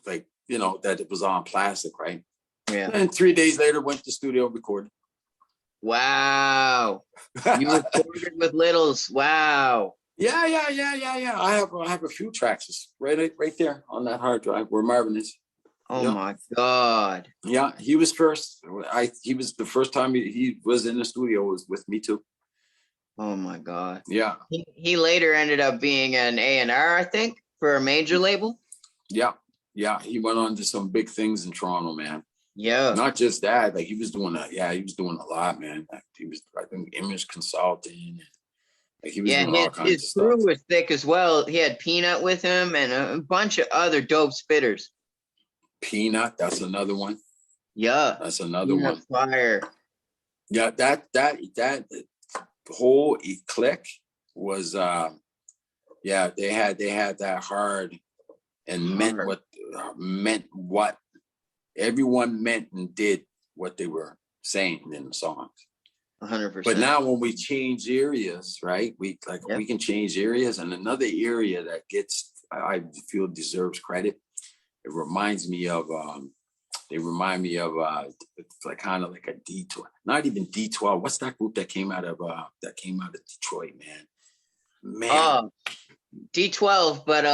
like, you know, that it was on plastic, right? Yeah. And 3 days later, went to the studio, recorded. Wow. You recorded with Littles. Wow. Yeah. I have a few tracks right there on that hard drive where Marvin is. Oh my God. Yeah, he was first. He was the first time he was in the studio was with me too. Oh my God. Yeah. He later ended up being an A&R, I think, for a major label. Yeah. He went on to some big things in Toronto, man. Yeah. Not just that, like he was doing a lot, man. He was, I think, image consulting. Like he was doing all kinds of stuff. His crew was thick as well. He had Peanut with him and a bunch of other dope spitters. Peanut, that's another one. Yeah. That's another one. Fire. Yeah, that whole clique was they had that hard and meant what everyone meant and did what they were saying in the songs. 100%. But now when we change areas, right? We can change areas, and another area that I feel deserves credit. It reminds me of like kind of like a D12, not even D12. What's that group that came out of Detroit, man? D12, but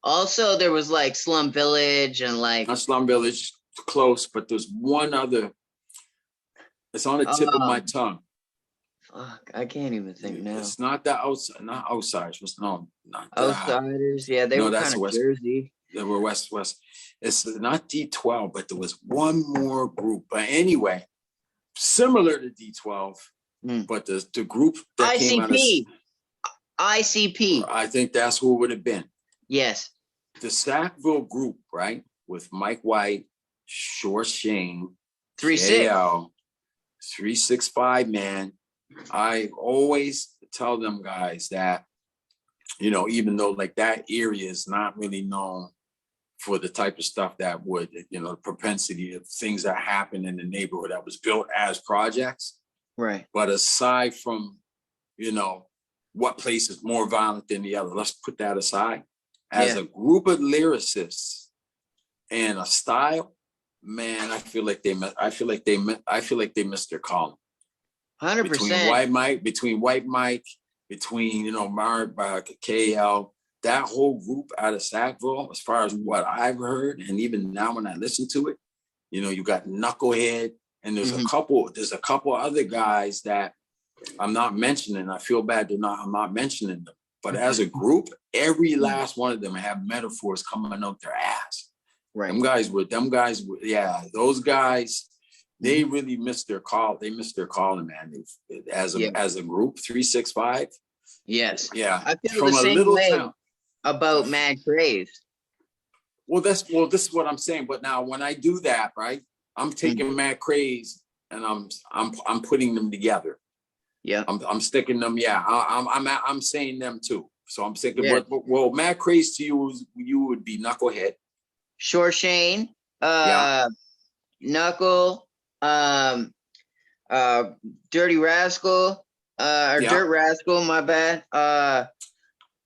also there was like Slum Village and like not Slum Village, close, but there's one other. It's on the tip of my tongue. Fuck, I can't even think now. It's not the outside, not Outsiders. Not Outsiders. Yeah, they were kind of Jersey. They were West. It's not D12, but there was one more group. But anyway, similar to D12, but the group that came out of ICP. I think that's who it would have been. Yes. The Sackville group, right? With Mike White, Short Shane, 365, man. I always tell them guys that, you know, even though like that area is not really known for the type of stuff that would, you know, the propensity of things that happen in the neighborhood that was built as projects. Right. But aside from, you know, what place is more violent than the other, let's put that aside. As a group of lyricists and a style, man, I feel like they missed their calling. 100%. Between White Mike, between, you know, Mark, KL, that whole group out of Sackville, as far as what I've heard, and even now when I listen to it, you know, you got Knucklehead, and there's a couple other guys that I'm not mentioning. I feel bad I'm not mentioning them. But as a group, every last one of them have metaphors coming out their ass. Right. Those guys, they really missed their call. They missed their calling, man. As a group, 365. Yes. Yeah. I feel the same way about Mad Craze. Well, this is what I'm saying. But now when I do that, right, I'm taking Mad Craze and I'm putting them together. Yeah. I'm sticking them. Yeah, I'm saying them too. So I'm thinking, Yeah. well, Mad Craze to you would be Knucklehead. Short Shane, Yeah. Knuckle, Dirty Rascal, or Yeah. Dirt Rascal, my bad.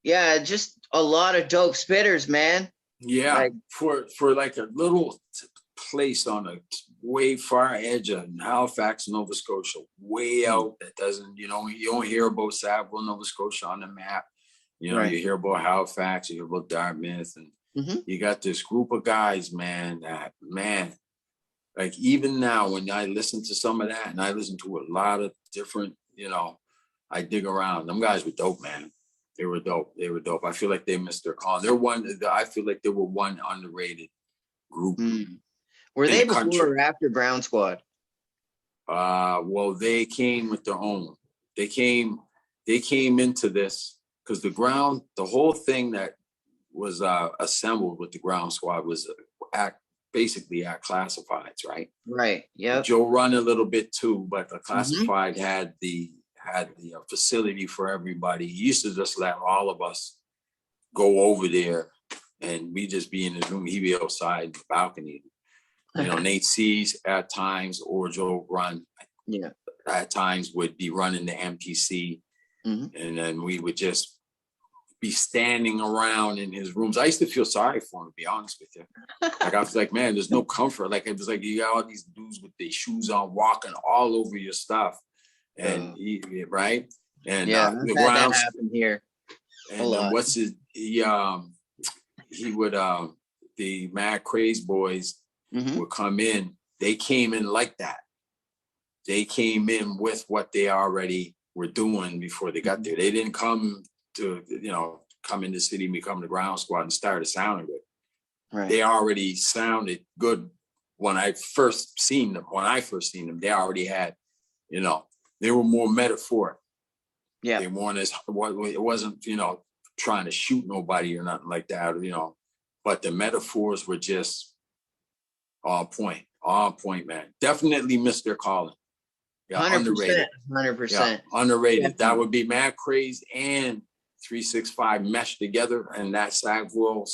Yeah, just a lot of dope spitters, man. Yeah, Like, for like a little place on a way far edge of Halifax, Nova Scotia, way out that doesn't, you don't hear about Saville, Nova Scotia on the map. You hear about Halifax, you hear about Dartmouth, and you got this group of guys, man, like even now when I listen to some of that, and I listen to a lot of different, I dig around. Them guys were dope, man. They were dope. They were dope. I feel like they missed their call. I feel like they were one underrated group. Were they before or after Brown Squad? Well, they came with their own. They came into this because the whole thing that was assembled with the Ground Squad was basically at Classifieds, right? Right. Yeah. Joe run a little bit too, but the Classified had the facility for everybody. He used to just let all of us go over there and we just be in his room. He'd be outside the balcony. Nate C's at times or Joe Run at times would be running the MPC. And then we would just be standing around in his rooms. I used to feel sorry for him, to be honest with you. Like I was like, man, there's no comfort. Like it was like you got all these dudes with their shoes on, walking all over your stuff. And right, and the ground happened here. And what's his? He would the Mad Craze boys would come in. They came in like that. They came in with what they already were doing before they got there. They didn't come to come in the city and become the Ground Squad and started sounding good. Right. They already sounded good when I first seen them. They already had, they were more metaphoric. Yeah. They weren't it wasn't, trying to shoot nobody or nothing like that, but the metaphors were just on point, man. Definitely missed their calling. Yeah, 100%, underrated. 100%. Yeah, underrated. Definitely. That would be Mad Craze and 365 meshed together, and that Sagville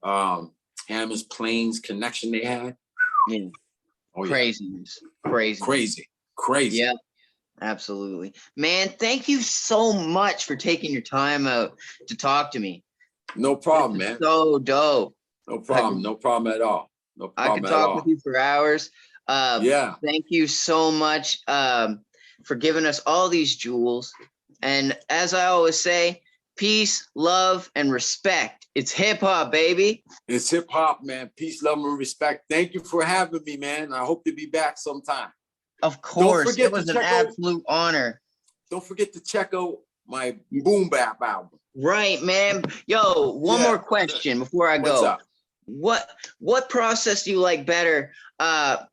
/ Hammond's Plains connection they had. Yeah. Oh, Craziness. Crazy. Yeah, absolutely. Man, thank you so much for taking your time out to talk to me. No problem, man. So dope. No problem at all. I could talk with you for hours. Thank you so much for giving us all these jewels. And as I always say, peace, love, and respect. It's hip hop, baby. It's hip hop, man. Peace, love, and respect. Thank you for having me, man. I hope to be back sometime. Of course. It was an absolute honor. Don't forget to check out my Boom Bap album. Right, man. Yo, one more question before I go. What's up? What process do you like better?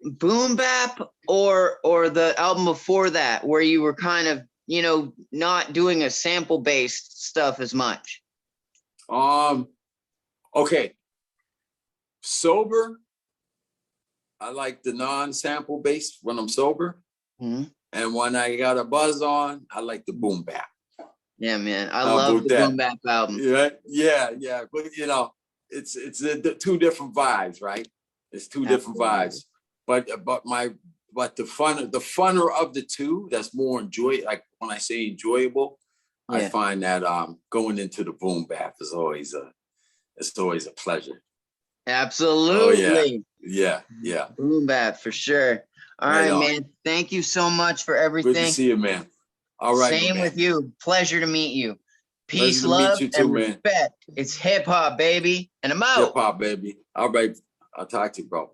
Boom Bap or the album before that, where you were kind of, not doing a sample based stuff as much? Okay. Sober, I like the non-sample based when I'm sober. And when I got a buzz on, I like the Boom Bap. Yeah, man. I love the Boom Bap album. Yeah. But it's the two different vibes, right? It's two different vibes. But the funner of the two, that's more like when I say enjoyable, I find that going into the Boom Bap is always a pleasure. Absolutely. Oh, yeah. Boom Bap for sure. All right, man. Thank you so much for everything. Good to see you, man. All right. Same with you. Pleasure to meet you. Peace, love, and respect. It's hip hop, baby. And I'm out. Hip hop, baby. All right. I'll talk to you, bro.